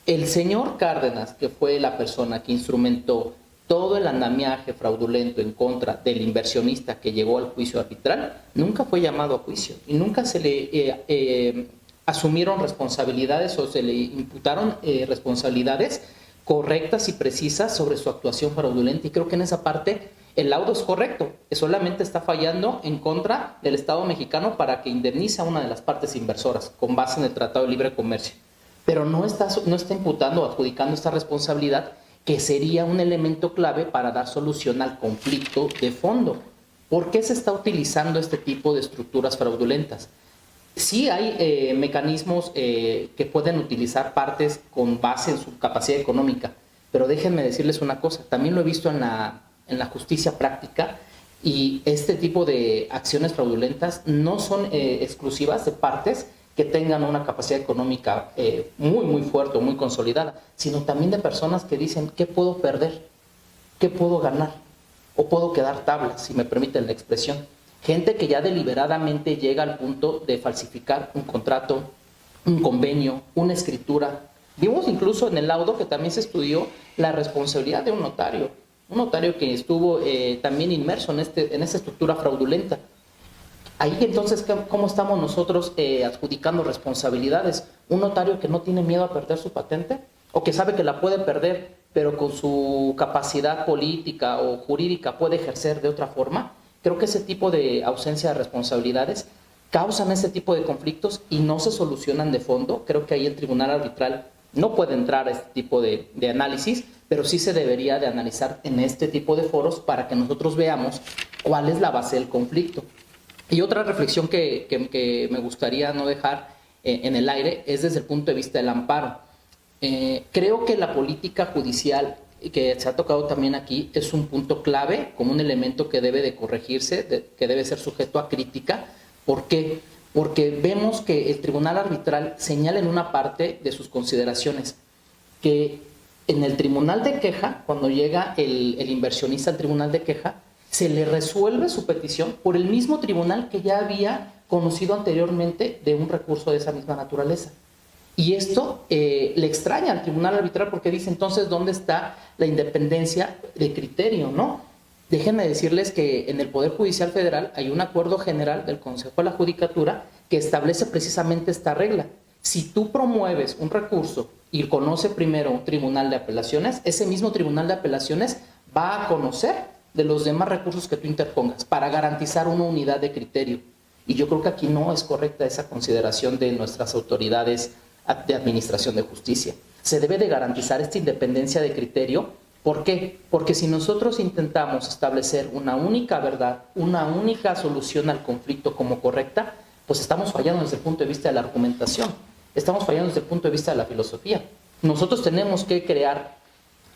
El señor Cárdenas, que fue la persona que instrumentó todo el andamiaje fraudulento en contra del inversionista que llegó al juicio arbitral, nunca fue llamado a juicio y nunca se le asumieron responsabilidades o se le imputaron responsabilidades correctas y precisas sobre su actuación fraudulenta. Y creo que en esa parte el laudo es correcto, que solamente está fallando en contra del Estado mexicano para que indemnice a una de las partes inversoras con base en el Tratado de Libre Comercio. Pero no está imputando o adjudicando esta responsabilidad, que sería un elemento clave para dar solución al conflicto de fondo. ¿Por qué se está utilizando este tipo de estructuras fraudulentas? Sí hay mecanismos que pueden utilizar partes con base en su capacidad económica, pero déjenme decirles una cosa, también lo he visto en la justicia práctica, Y este tipo de acciones fraudulentas no son exclusivas de partes que tengan una capacidad económica muy fuerte o muy consolidada, sino también de personas que dicen, ¿qué puedo perder? ¿Qué puedo ganar? O puedo quedar tablas, si me permiten la expresión. Gente que ya deliberadamente llega al punto de falsificar un contrato, un convenio, una escritura. Vimos incluso en el laudo que también se estudió la responsabilidad de un notario que estuvo también inmerso en esta estructura fraudulenta. Ahí entonces, ¿cómo estamos nosotros adjudicando responsabilidades? Un notario que no tiene miedo a perder su patente o que sabe que la puede perder, pero con su capacidad política o jurídica puede ejercer de otra forma. Creo que ese tipo de ausencia de responsabilidades causan ese tipo de conflictos y no se solucionan de fondo. Creo que ahí el tribunal arbitral no puede entrar a este tipo de análisis, pero sí se debería de analizar en este tipo de foros para que nosotros veamos cuál es la base del conflicto. Y otra reflexión que me gustaría no dejar en el aire es desde el punto de vista del amparo. Creo que la política judicial, que se ha tocado también aquí, es un punto clave, como un elemento que debe de corregirse, que debe ser sujeto a crítica. ¿Por qué? Porque vemos que el tribunal arbitral señala en una parte de sus consideraciones que en el tribunal de queja, cuando llega el inversionista al tribunal de queja, se le resuelve su petición por el mismo tribunal que ya había conocido anteriormente de un recurso de esa misma naturaleza. Y esto le extraña al tribunal arbitral porque dice, entonces, ¿dónde está la independencia de criterio, no? Déjenme decirles que en el Poder Judicial Federal hay un acuerdo general del Consejo de la Judicatura que establece precisamente esta regla. Si tú promueves un recurso y conoce primero un tribunal de apelaciones, ese mismo tribunal de apelaciones va a conocer de los demás recursos que tú interpongas para garantizar una unidad de criterio. Y yo creo que aquí no es correcta esa consideración de nuestras autoridades de administración de justicia. Se debe de garantizar esta independencia de criterio. ¿Por qué? Porque si nosotros intentamos establecer una única verdad, una única solución al conflicto como correcta, pues estamos fallando desde el punto de vista de la argumentación, estamos fallando desde el punto de vista de la filosofía. Nosotros tenemos que crear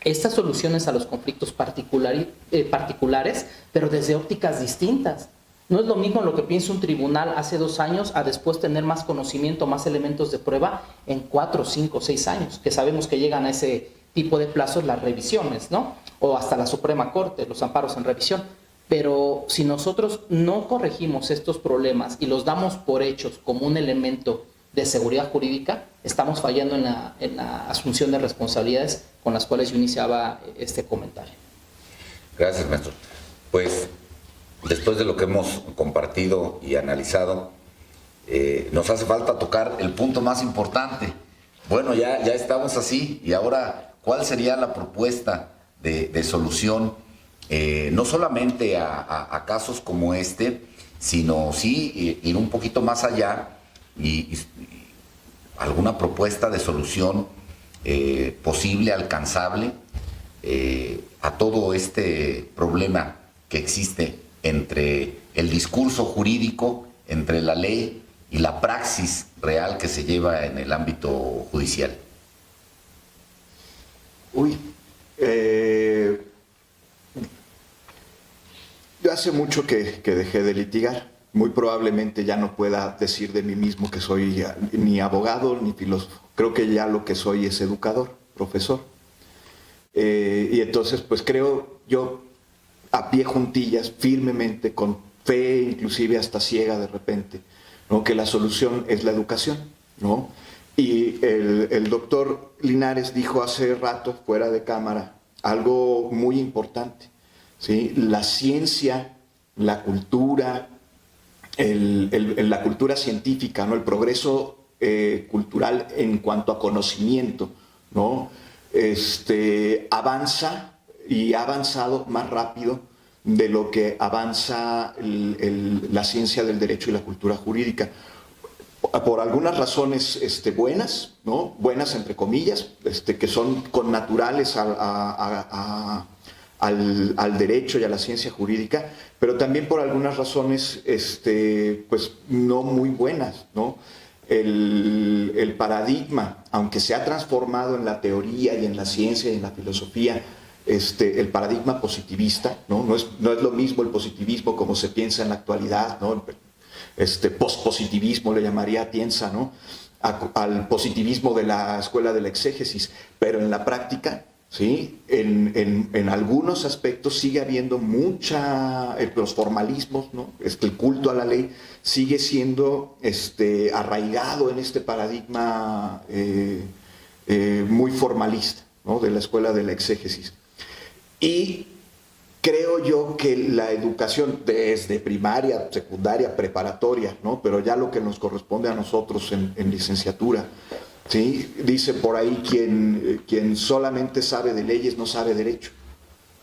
estas soluciones a los conflictos particulares, pero desde ópticas distintas. No es lo mismo lo que piensa un tribunal hace 2 años a después tener más conocimiento, más elementos de prueba en 4, 5, 6 años, que sabemos que llegan a ese tipo de plazos las revisiones, ¿no? O hasta la Suprema Corte, los amparos en revisión. Pero si nosotros no corregimos estos problemas y los damos por hechos como un elemento de seguridad jurídica, estamos fallando en la asunción de responsabilidades con las cuales yo iniciaba este comentario. Gracias, maestro. Pues, después de lo que hemos compartido y analizado, nos hace falta tocar el punto más importante. Bueno, ya estamos así, y ahora, ¿cuál sería la propuesta de solución? No solamente a casos como este, sino sí ir un poquito más allá y alguna propuesta de solución posible, alcanzable, a todo este problema que existe entre el discurso jurídico, entre la ley y la praxis real que se lleva en el ámbito judicial. Yo hace mucho que dejé de litigar. Muy probablemente ya no pueda decir de mí mismo que soy ni abogado ni filósofo. Creo que ya lo que soy es educador, profesor. Y entonces, pues creo yo, a pie juntillas, firmemente, con fe, inclusive hasta ciega de repente, ¿no?, que la solución es la educación, ¿no? Y el doctor Linares dijo hace rato, fuera de cámara, algo muy importante, ¿sí? La ciencia, la cultura, la cultura científica, ¿no?, el progreso cultural en cuanto a conocimiento, ¿no?, avanza y ha avanzado más rápido de lo que avanza la ciencia del derecho y la cultura jurídica. Por algunas razones buenas, ¿no?, buenas entre comillas, que son connaturales al derecho y a la ciencia jurídica, pero también por algunas razones pues no muy buenas, ¿no? El paradigma, aunque se ha transformado en la teoría y en la ciencia y en la filosofía, el paradigma positivista, ¿no? No es lo mismo el positivismo como se piensa en la actualidad, ¿no? Pospositivismo le llamaría Piensa, ¿no? Al positivismo de la escuela de la exégesis, pero en la práctica, ¿sí? En algunos aspectos sigue habiendo los formalismos, ¿no? El culto a la ley sigue siendo arraigado en este paradigma muy formalista, ¿no? De la escuela de la exégesis. Y creo yo que la educación desde primaria, secundaria, preparatoria, ¿no? Pero ya lo que nos corresponde a nosotros en licenciatura, ¿sí? Dice por ahí quien solamente sabe de leyes no sabe derecho,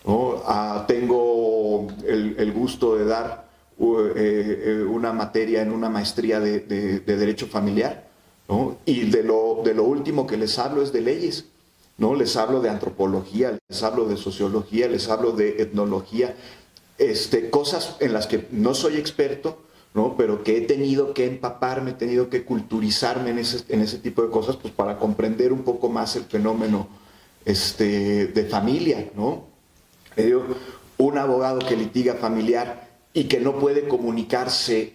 ¿no? Tengo el gusto de dar una materia en una maestría de Derecho Familiar, ¿no? Y de lo último que les hablo es de leyes, ¿no? Les hablo de antropología, les hablo de sociología, les hablo de etnología, cosas en las que no soy experto, ¿no? Pero que he tenido que empaparme, he tenido que culturizarme en ese tipo de cosas, pues para comprender un poco más el fenómeno de familia, ¿no? Un abogado que litiga familiar y que no puede comunicarse,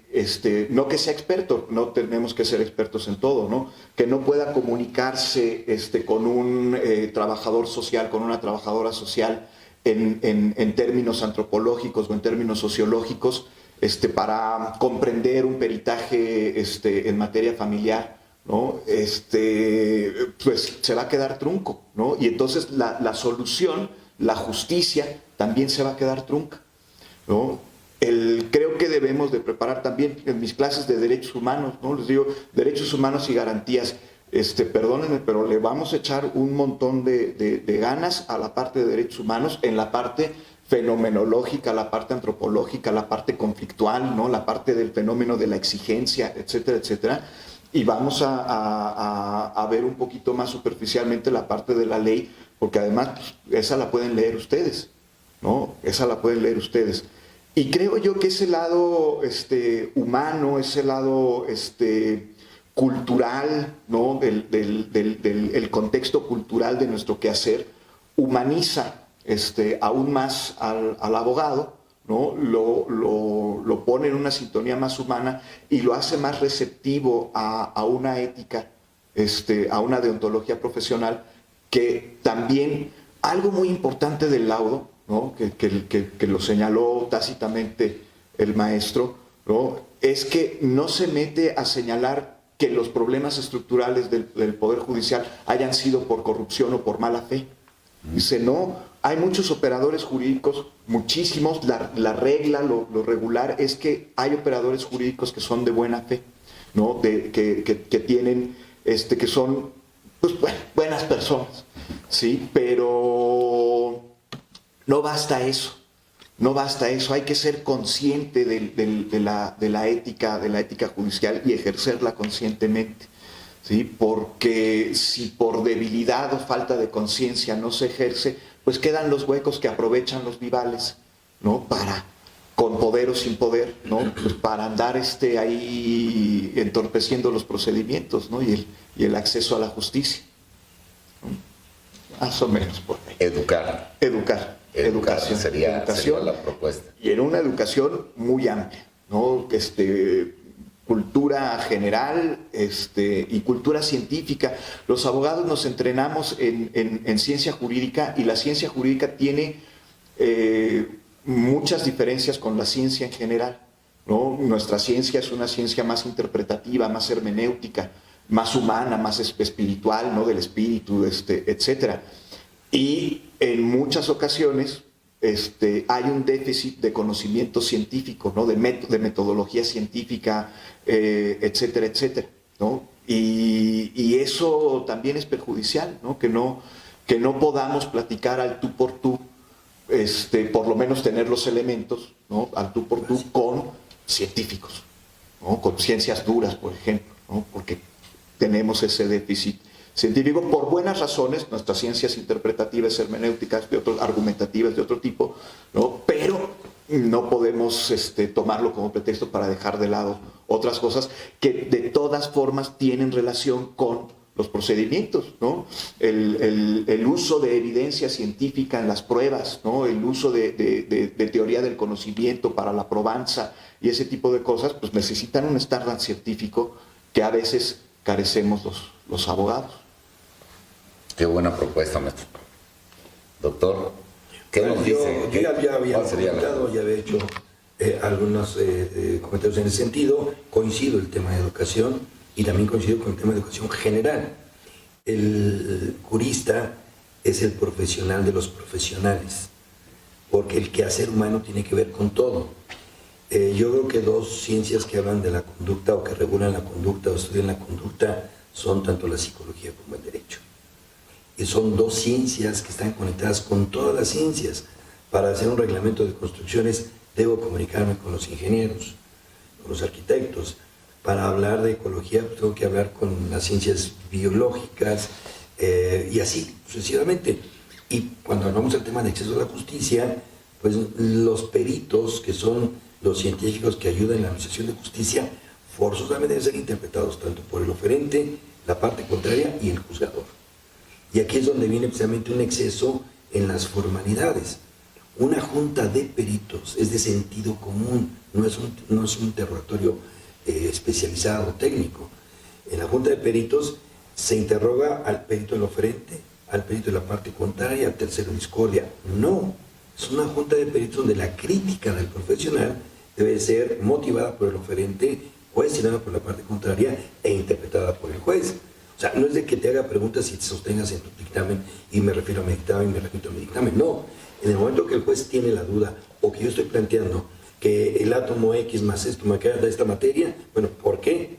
no que sea experto, no tenemos que ser expertos en todo, ¿no? Que no pueda comunicarse con un trabajador social, con una trabajadora social en términos antropológicos o en términos sociológicos, para comprender un peritaje en materia familiar, ¿no? Pues se va a quedar trunco, ¿no? Y entonces la solución, la justicia, también se va a quedar trunca, ¿no? Creo que debemos de preparar también en mis clases de derechos humanos, ¿no? Les digo, derechos humanos y garantías, perdónenme, pero le vamos a echar un montón de ganas a la parte de derechos humanos, en la parte fenomenológica, la parte antropológica, la parte conflictual, ¿no? La parte del fenómeno de la exigencia, etcétera, etcétera. Y vamos a ver un poquito más superficialmente la parte de la ley, porque además pues, esa la pueden leer ustedes, ¿no? Esa la pueden leer ustedes. Y creo yo que ese lado humano, ese lado cultural, ¿no? El contexto cultural de nuestro quehacer, humaniza aún más al abogado, ¿no? Lo pone en una sintonía más humana y lo hace más receptivo a una ética, a una deontología profesional, que también, algo muy importante del laudo, ¿no? que lo señaló tácitamente el maestro, ¿no? Es que no se mete a señalar que los problemas estructurales del Poder Judicial hayan sido por corrupción o por mala fe. Dice, no, hay muchos operadores jurídicos, muchísimos, la regla, lo regular es que hay operadores jurídicos que son de buena fe, ¿no? Que tienen, que son pues, buenas personas, ¿sí? Pero no basta eso, no basta eso, hay que ser consciente de la ética judicial y ejercerla conscientemente, ¿sí? Porque si por debilidad o falta de conciencia no se ejerce, pues quedan los huecos que aprovechan los vivales, ¿no? Con poder o sin poder, ¿no? Pues para andar ahí entorpeciendo los procedimientos, ¿no? Y el acceso a la justicia, ¿no? Más o menos por ahí. Educación sería la propuesta. Y en una educación muy amplia, ¿no? Cultura general y cultura científica. Los abogados nos entrenamos en ciencia jurídica y la ciencia jurídica tiene muchas diferencias con la ciencia en general, ¿no? Nuestra ciencia es una ciencia más interpretativa, más hermenéutica, más humana, más espiritual, ¿no? Del espíritu, etcétera. Y en muchas ocasiones hay un déficit de conocimiento científico, ¿no? de metodología científica, etcétera, etcétera, ¿no? Y eso también es perjudicial, ¿no? Que no podamos platicar al tú por tú, por lo menos tener los elementos, ¿no? Al tú por tú con científicos, ¿no? Con ciencias duras, por ejemplo, ¿no? Porque tenemos ese déficit científico por buenas razones, nuestras ciencias interpretativas, hermenéuticas, argumentativas de otro tipo, ¿no? Pero no podemos tomarlo como pretexto para dejar de lado otras cosas que de todas formas tienen relación con los procedimientos, ¿no? El uso de evidencia científica en las pruebas, ¿no? El uso de teoría del conocimiento para la probanza y ese tipo de cosas, pues necesitan un estándar científico que a veces carecemos los abogados. Qué buena propuesta, maestro. Doctor, ¿qué nos Yo dice? ya había ¿Cuál sería comentado, ya había hecho algunos comentarios en ese sentido. Coincido el tema de educación y también coincido con el tema de educación general. El jurista es el profesional de los profesionales, porque el quehacer humano tiene que ver con todo. Yo creo que dos ciencias que hablan de la conducta o que regulan la conducta o estudian la conducta son tanto la psicología como el derecho. Y son dos ciencias que están conectadas con todas las ciencias. Para hacer un reglamento de construcciones debo comunicarme con los ingenieros, con los arquitectos. Para hablar de ecología pues, tengo que hablar con las ciencias biológicas y así sucesivamente. Y cuando hablamos del tema de acceso a la justicia, pues los peritos, que son los científicos que ayudan en la administración de justicia, forzosamente deben ser interpretados tanto por el oferente, la parte contraria y el juzgador. Y aquí es donde viene precisamente un exceso en las formalidades. Una junta de peritos es de sentido común, no es un interrogatorio especializado, técnico. En la junta de peritos se interroga al perito del oferente, al perito de la parte contraria, al tercero en discordia. No, es una junta de peritos donde la crítica del profesional debe ser motivada por el oferente, cuestionada por la parte contraria e interpretada por el juez. O sea, no es de que te haga preguntas y te sostengas en tu dictamen y me refiero a mi dictamen y me repito a mi dictamen. No, en el momento que el juez tiene la duda o que yo estoy planteando que el átomo X más esto me queda de esta materia, bueno, ¿por qué?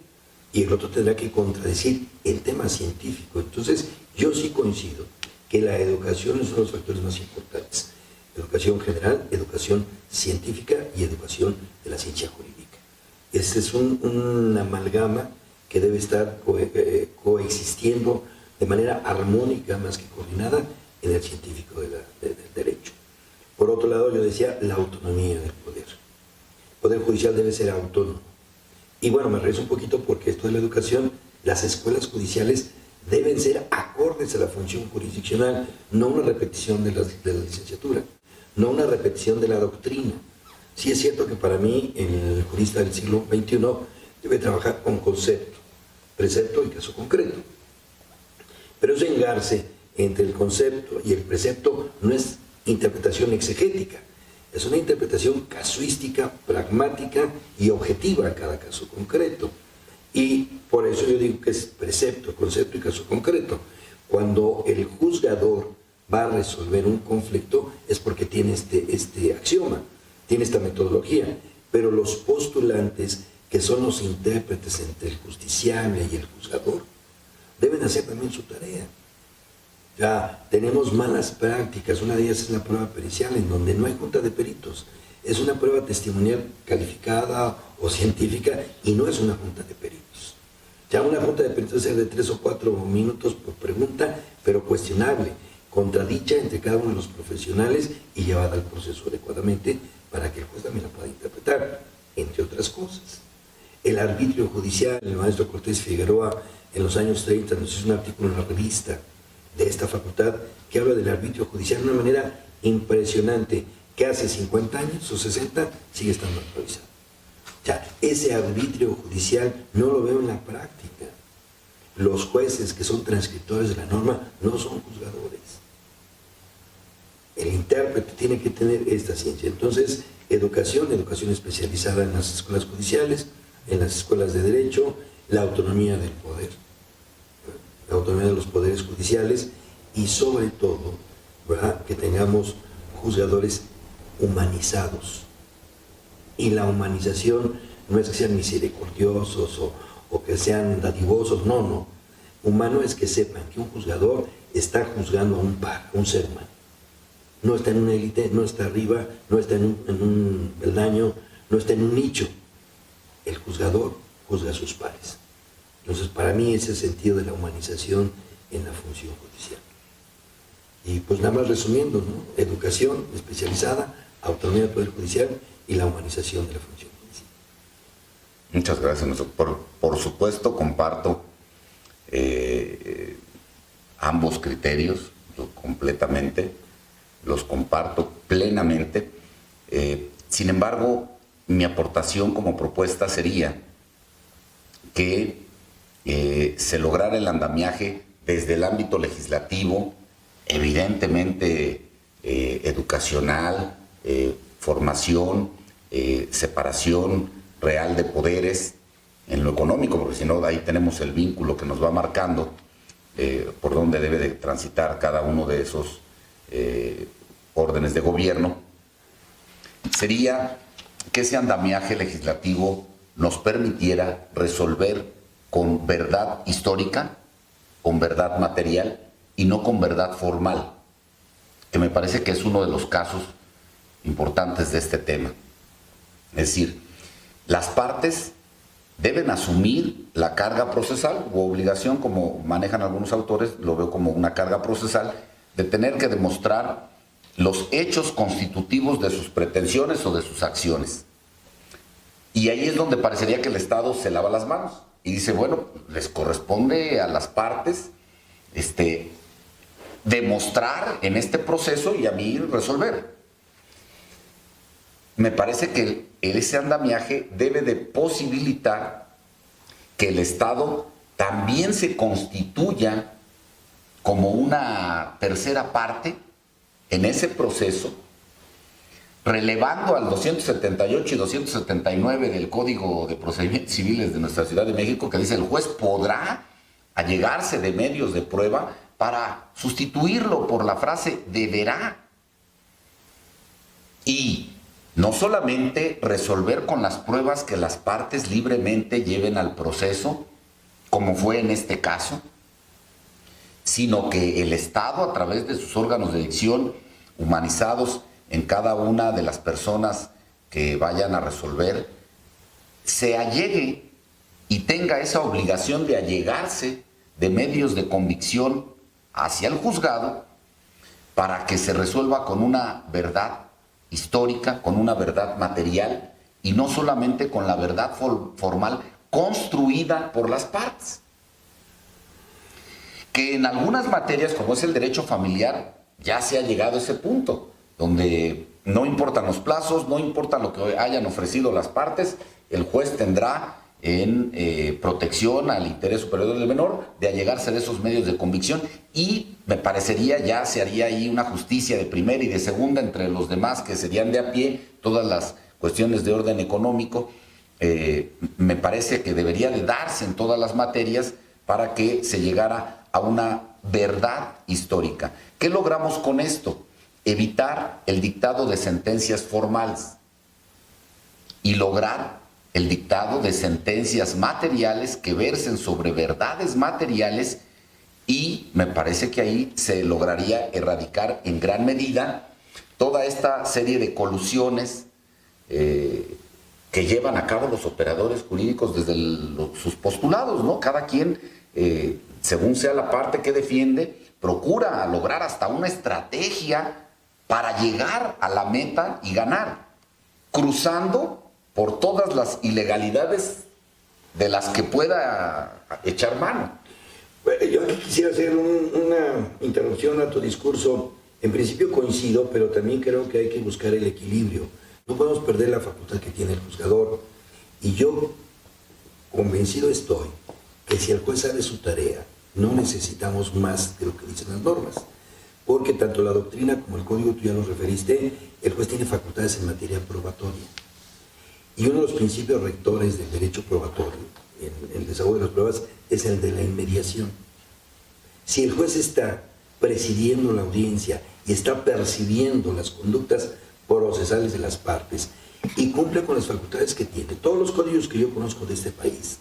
Y el otro tendrá que contradecir el tema científico. Entonces, yo sí coincido que la educación es uno de los factores más importantes. Educación general, educación científica y educación de la ciencia jurídica. Este es una amalgama que debe estar coexistiendo de manera armónica más que coordinada en el científico del derecho. Por otro lado, yo decía la autonomía del poder. El poder judicial debe ser autónomo. Y bueno, me regreso un poquito porque esto de la educación, las escuelas judiciales deben ser acordes a la función jurisdiccional, no una repetición de la licenciatura, no una repetición de la doctrina. Sí es cierto que para mí el jurista del siglo XXI debe trabajar con concepto, precepto y caso concreto. Pero ese engarce entre el concepto y el precepto no es interpretación exegética, es una interpretación casuística, pragmática y objetiva a cada caso concreto. Y por eso yo digo que es precepto, concepto y caso concreto. Cuando el juzgador va a resolver un conflicto es porque tiene este axioma, tiene esta metodología, pero los postulantes, que son los intérpretes entre el justiciable y el juzgador, deben hacer también su tarea. Ya tenemos malas prácticas, una de ellas es la prueba pericial, en donde no hay junta de peritos, es una prueba testimonial calificada o científica y no es una junta de peritos. Ya una junta de peritos debe ser de 3 o 4 minutos por pregunta, pero cuestionable, contradicha entre cada uno de los profesionales y llevada al proceso adecuadamente para que el juez también la pueda interpretar, entre otras cosas. El arbitrio judicial, el maestro Cortés Figueroa en los años 30 nos hizo un artículo en la revista de esta facultad que habla del arbitrio judicial de una manera impresionante, que hace 50 años o 60 sigue estando actualizado. Ya, ese arbitrio judicial no lo veo en la práctica. Los jueces que son transcriptores de la norma no son juzgadores. El intérprete tiene que tener esta ciencia. Entonces, educación especializada en las escuelas judiciales, en las escuelas de derecho, la autonomía del poder, la autonomía de los poderes judiciales y sobre todo, ¿verdad?, que tengamos juzgadores humanizados. Y la humanización no es que sean misericordiosos o que sean dadivosos, no. Humano es que sepan que un juzgador está juzgando a un par, a un ser humano. No está en una élite, no está arriba, no está en un peldaño, no está en un nicho. El juzgador juzga a sus pares. Entonces, para mí ese es el sentido de la humanización en la función judicial. Y pues nada más resumiendo, ¿no? Educación especializada, autonomía del Poder Judicial y la humanización de la función judicial. Muchas gracias, maestro. Por supuesto, comparto ambos criterios, completamente, los comparto plenamente. Sin embargo, mi aportación como propuesta sería que se lograra el andamiaje desde el ámbito legislativo, evidentemente educacional, formación, separación real de poderes en lo económico, porque si no ahí tenemos el vínculo que nos va marcando por dónde debe de transitar cada uno de esos órdenes de gobierno. Sería que ese andamiaje legislativo nos permitiera resolver con verdad histórica, con verdad material y no con verdad formal, que me parece que es uno de los casos importantes de este tema. Es decir, las partes deben asumir la carga procesal o obligación, como manejan algunos autores, lo veo como una carga procesal, de tener que demostrar los hechos constitutivos de sus pretensiones o de sus acciones. Y ahí es donde parecería que el Estado se lava las manos y dice, bueno, les corresponde a las partes demostrar en este proceso y a mí resolver. Me parece que ese andamiaje debe de posibilitar que el Estado también se constituya como una tercera parte en ese proceso, relevando al 278 y 279 del Código de Procedimientos Civiles de nuestra Ciudad de México, que dice el juez podrá allegarse de medios de prueba para sustituirlo por la frase deberá. Y no solamente resolver con las pruebas que las partes libremente lleven al proceso, como fue en este caso, sino que el Estado, a través de sus órganos de elección humanizados en cada una de las personas que vayan a resolver, se allegue y tenga esa obligación de allegarse de medios de convicción hacia el juzgado para que se resuelva con una verdad histórica, con una verdad material y no solamente con la verdad formal construida por las partes. Que en algunas materias, como es el derecho familiar, ya se ha llegado a ese punto, donde no importan los plazos, no importa lo que hayan ofrecido las partes, el juez tendrá en protección al interés superior del menor de allegarse de esos medios de convicción y me parecería ya se haría ahí una justicia de primera y de segunda entre los demás que serían de a pie, todas las cuestiones de orden económico, me parece que debería de darse en todas las materias para que se llegara a una verdad histórica. ¿Qué logramos con esto? Evitar el dictado de sentencias formales y lograr el dictado de sentencias materiales que versen sobre verdades materiales y me parece que ahí se lograría erradicar en gran medida toda esta serie de colusiones que llevan a cabo los operadores jurídicos desde sus postulados, ¿no? Cada quien, según sea la parte que defiende, procura lograr hasta una estrategia para llegar a la meta y ganar, cruzando por todas las ilegalidades de las que pueda echar mano. Bueno, yo aquí quisiera hacer una interrupción a tu discurso. En principio coincido, pero también creo que hay que buscar el equilibrio. No podemos perder la facultad que tiene el juzgador. Y yo convencido estoy que si el juez sabe su tarea, no necesitamos más de lo que dicen las normas. Porque tanto la doctrina como el código, tú ya lo referiste, el juez tiene facultades en materia probatoria. Y uno de los principios rectores del derecho probatorio, en el desarrollo de las pruebas, es el de la inmediación. Si el juez está presidiendo la audiencia y está percibiendo las conductas procesales de las partes y cumple con las facultades que tiene, todos los códigos que yo conozco de este país,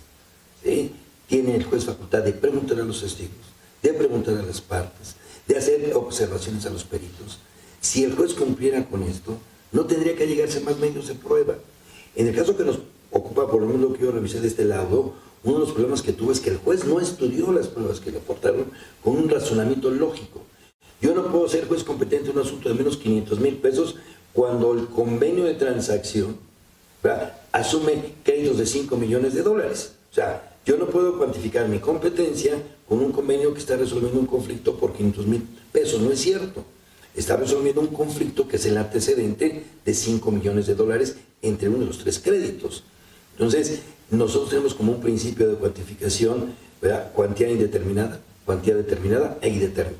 ¿sí?, tiene el juez facultad de preguntar a los testigos, de preguntar a las partes, de hacer observaciones a los peritos. Si el juez cumpliera con esto, no tendría que llegarse más medios de prueba. En el caso que nos ocupa, por lo menos lo que yo revisé de este lado, uno de los problemas que tuvo es que el juez no estudió las pruebas que le aportaron con un razonamiento lógico. Yo no puedo ser juez competente en un asunto de menos 500,000 pesos cuando el convenio de transacción, ¿verdad?, asume créditos de $5 millones. O sea, Yo no puedo cuantificar mi competencia con un convenio que está resolviendo un conflicto por 500,000 pesos. No es cierto. Está resolviendo un conflicto que es el antecedente de 5 millones de dólares entre uno de los 3 créditos. Entonces, nosotros tenemos como un principio de cuantificación, ¿verdad? Cuantía indeterminada, cuantía determinada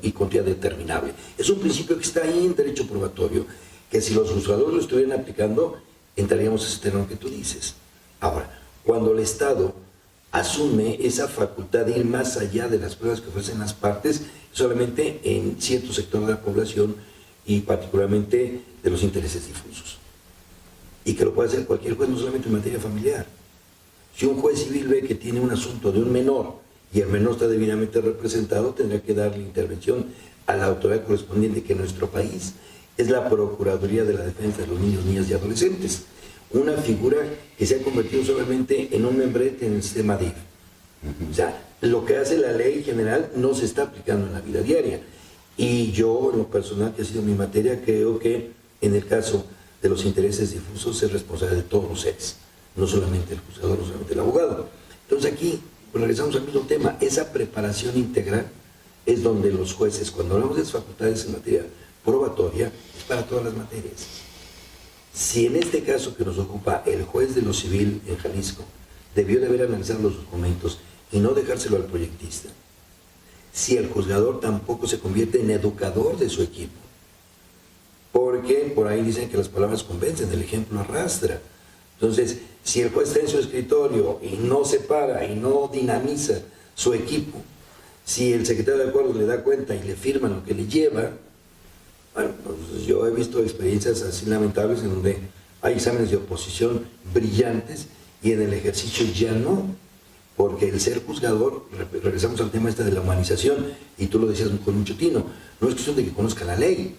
y cuantía determinable. Es un principio que está ahí en derecho probatorio, que si los juzgadores lo estuvieran aplicando, entraríamos a ese terreno que tú dices. Ahora, cuando el Estado asume esa facultad de ir más allá de las pruebas que ofrecen las partes, solamente en cierto sector de la población y particularmente de los intereses difusos. Y que lo puede hacer cualquier juez, no solamente en materia familiar. Si un juez civil ve que tiene un asunto de un menor y el menor está debidamente representado, tendrá que darle intervención a la autoridad correspondiente, que en nuestro país es la Procuraduría de la Defensa de los Niños, Niñas y Adolescentes. Una figura que se ha convertido solamente en un membrete en el sistema DIF. O sea, lo que hace la ley general no se está aplicando en la vida diaria. Y yo, en lo personal, que ha sido mi materia, creo que en el caso de los intereses difusos es responsable de todos los seres, no solamente el juzgador, no solamente el abogado. Entonces aquí, pues regresamos al mismo tema, esa preparación integral es donde los jueces, cuando hablamos de las facultades en materia probatoria, es para todas las materias. Si en este caso que nos ocupa el juez de lo civil en Jalisco debió de haber analizado los documentos y no dejárselo al proyectista, si el juzgador tampoco se convierte en educador de su equipo, porque por ahí dicen que las palabras convencen, el ejemplo arrastra. Entonces, si el juez está en su escritorio y no se para y no dinamiza su equipo, si el secretario de acuerdos le da cuenta y le firma lo que le lleva, bueno, pues yo he visto experiencias así lamentables en donde hay exámenes de oposición brillantes y en el ejercicio ya no, porque el ser juzgador, regresamos al tema de la humanización, y tú lo decías con mucho tino, no es cuestión de que conozca la ley,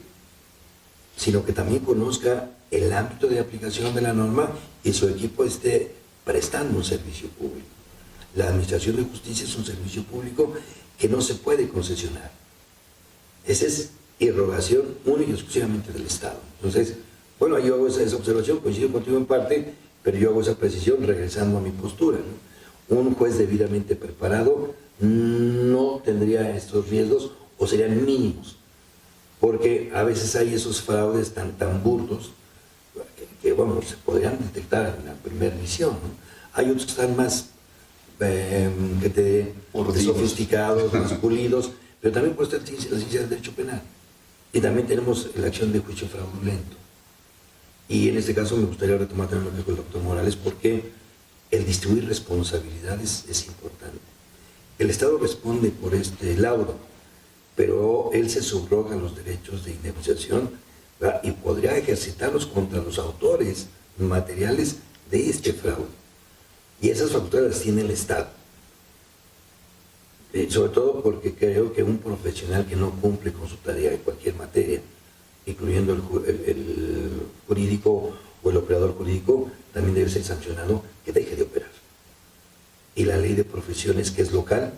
sino que también conozca el ámbito de aplicación de la norma y su equipo esté prestando un servicio público. La administración de justicia es un servicio público que no se puede concesionar. Esa es irrogación única y exclusivamente del Estado. Entonces, bueno, yo hago esa observación, coincido contigo en parte, pero yo hago esa precisión regresando a mi postura, ¿no? Un juez debidamente preparado no tendría estos riesgos o serían mínimos, porque a veces hay esos fraudes tan burdos que bueno, se podrían detectar en la primera visión, ¿no? Hay otros que están más sofisticados, más pulidos, pero también puede estar la ciencia del derecho penal. Y también tenemos la acción de juicio fraudulento. Y en este caso me gustaría retomar también lo que dijo el doctor Morales, porque el distribuir responsabilidades es importante. El Estado responde por este laudo, pero él se subroga los derechos de indemnización, ¿verdad? Y podría ejercitarlos contra los autores materiales de este fraude. Y esas facultades las tiene el Estado. Sobre todo porque creo que un profesional que no cumple con su tarea en cualquier materia, incluyendo el jurídico o el operador jurídico, también debe ser sancionado que deje de operar. Y la ley de profesiones, que es local,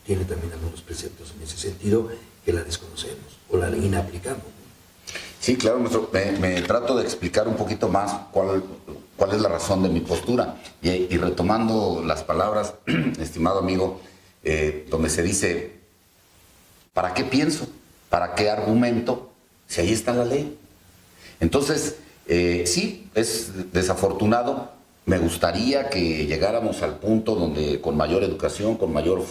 tiene también algunos preceptos en ese sentido que la desconocemos o la inaplicamos. Sí, claro, me trato de explicar un poquito más cuál es la razón de mi postura. Y retomando las palabras, estimado amigo, donde se dice, ¿para qué pienso? ¿Para qué argumento? Si ahí está la ley. Entonces, sí, es desafortunado. Me gustaría que llegáramos al punto donde con mayor educación, con mayor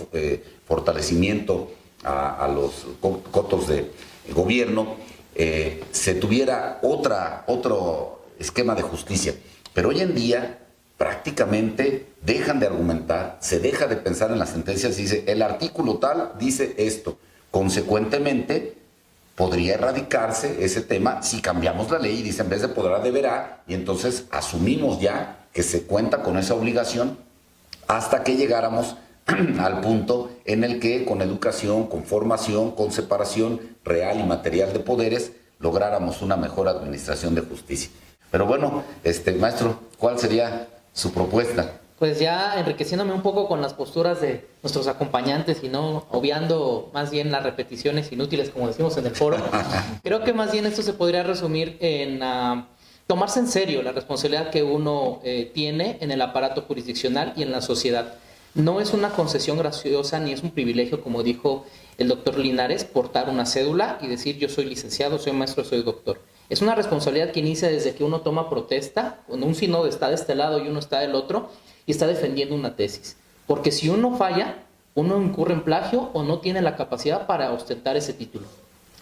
fortalecimiento a los cotos de gobierno, se tuviera otro esquema de justicia. Pero hoy en día prácticamente dejan de argumentar, se deja de pensar en las sentencias y dice, el artículo tal dice esto. Consecuentemente, podría erradicarse ese tema si cambiamos la ley y dice en vez de podrá, deberá, y entonces asumimos ya que se cuenta con esa obligación hasta que llegáramos al punto en el que con educación, con formación, con separación real y material de poderes, lográramos una mejor administración de justicia. Pero bueno, maestro, ¿cuál sería su propuesta? Pues ya enriqueciéndome un poco con las posturas de nuestros acompañantes y no obviando más bien las repeticiones inútiles, como decimos en el foro, creo que más bien esto se podría resumir en tomarse en serio la responsabilidad que uno tiene en el aparato jurisdiccional y en la sociedad. No es una concesión graciosa ni es un privilegio, como dijo el doctor Linares, portar una cédula y decir yo soy licenciado, soy maestro, soy doctor. Es una responsabilidad que inicia desde que uno toma protesta, cuando un sínodo está de este lado y uno está del otro y está defendiendo una tesis. Porque si uno falla, uno incurre en plagio o no tiene la capacidad para ostentar ese título.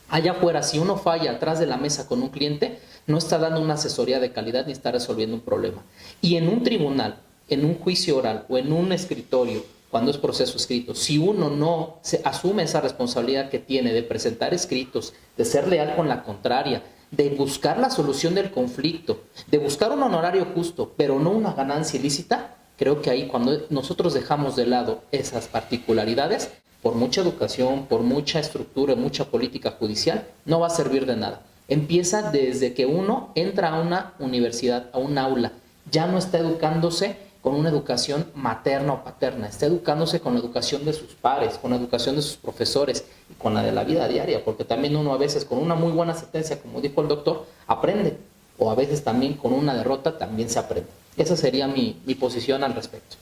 Allá afuera, si uno falla atrás de la mesa con un cliente, no está dando una asesoría de calidad ni está resolviendo un problema. Y en un tribunal, en un juicio oral o en un escritorio, cuando es proceso escrito, si uno no se asume esa responsabilidad que tiene de presentar escritos, de ser leal con la contraria, de buscar la solución del conflicto, de buscar un honorario justo, pero no una ganancia ilícita, creo que ahí cuando nosotros dejamos de lado esas particularidades, por mucha educación, por mucha estructura, mucha política judicial, no va a servir de nada. Empieza desde que uno entra a una universidad, a un aula, ya no está educándose con una educación materna o paterna, está educándose con la educación de sus pares, con la educación de sus profesores y con la de la vida diaria, porque también uno a veces con una muy buena sentencia, como dijo el doctor, aprende, o a veces también con una derrota también se aprende. Esa sería mi posición al respecto.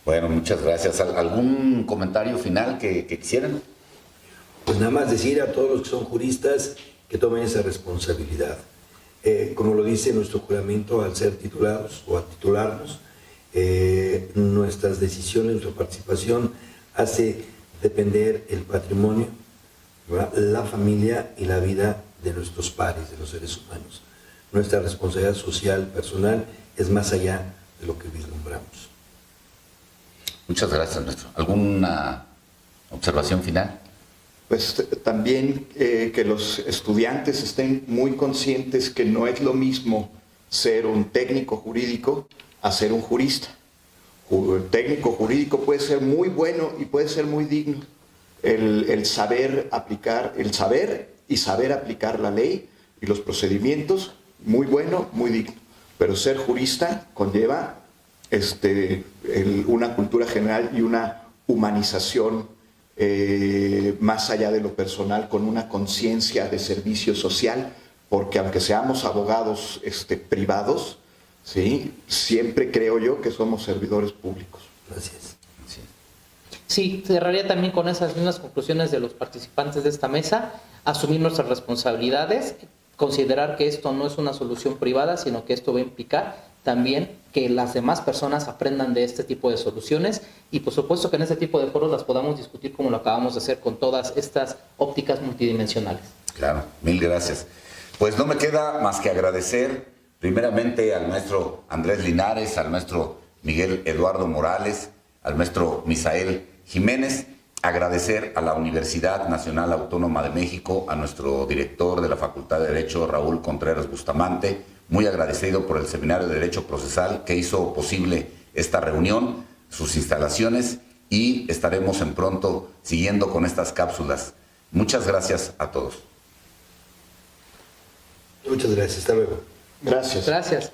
Bueno, muchas gracias. ¿Algún comentario final que quisieran? Pues nada más decir a todos los que son juristas que tomen esa responsabilidad. Como lo dice nuestro juramento al ser titulados o a titularnos, nuestras decisiones, nuestra participación hace depender el patrimonio, ¿verdad?, la familia y la vida de nuestros pares, de los seres humanos. Nuestra responsabilidad social, personal, es más allá de lo que vislumbramos. Muchas gracias, maestro. ¿Alguna observación final? Pues también que los estudiantes estén muy conscientes que no es lo mismo ser un técnico jurídico a ser un jurista. El técnico jurídico puede ser muy bueno y puede ser muy digno. El saber aplicar, el saber y saber aplicar la ley y los procedimientos, muy bueno, muy digno. Pero ser jurista conlleva una cultura general y una humanización más allá de lo personal, con una conciencia de servicio social, porque aunque seamos abogados privados, ¿sí?, siempre creo yo que somos servidores públicos. Gracias. Sí, cerraría también con esas mismas conclusiones de los participantes de esta mesa, asumir nuestras responsabilidades, considerar que esto no es una solución privada, sino que esto va a implicar también que las demás personas aprendan de este tipo de soluciones y por supuesto que en este tipo de foros las podamos discutir como lo acabamos de hacer con todas estas ópticas multidimensionales. Claro, mil gracias. Pues no me queda más que agradecer primeramente al maestro Andrés Linares, al maestro Miguel Eduardo Morales, al maestro Misael Jiménez, agradecer a la Universidad Nacional Autónoma de México, a nuestro director de la Facultad de Derecho, Raúl Contreras Bustamante, muy agradecido por el Seminario de Derecho Procesal que hizo posible esta reunión, sus instalaciones, y estaremos en pronto siguiendo con estas cápsulas. Muchas gracias a todos. Muchas gracias. Hasta luego. Gracias. Gracias.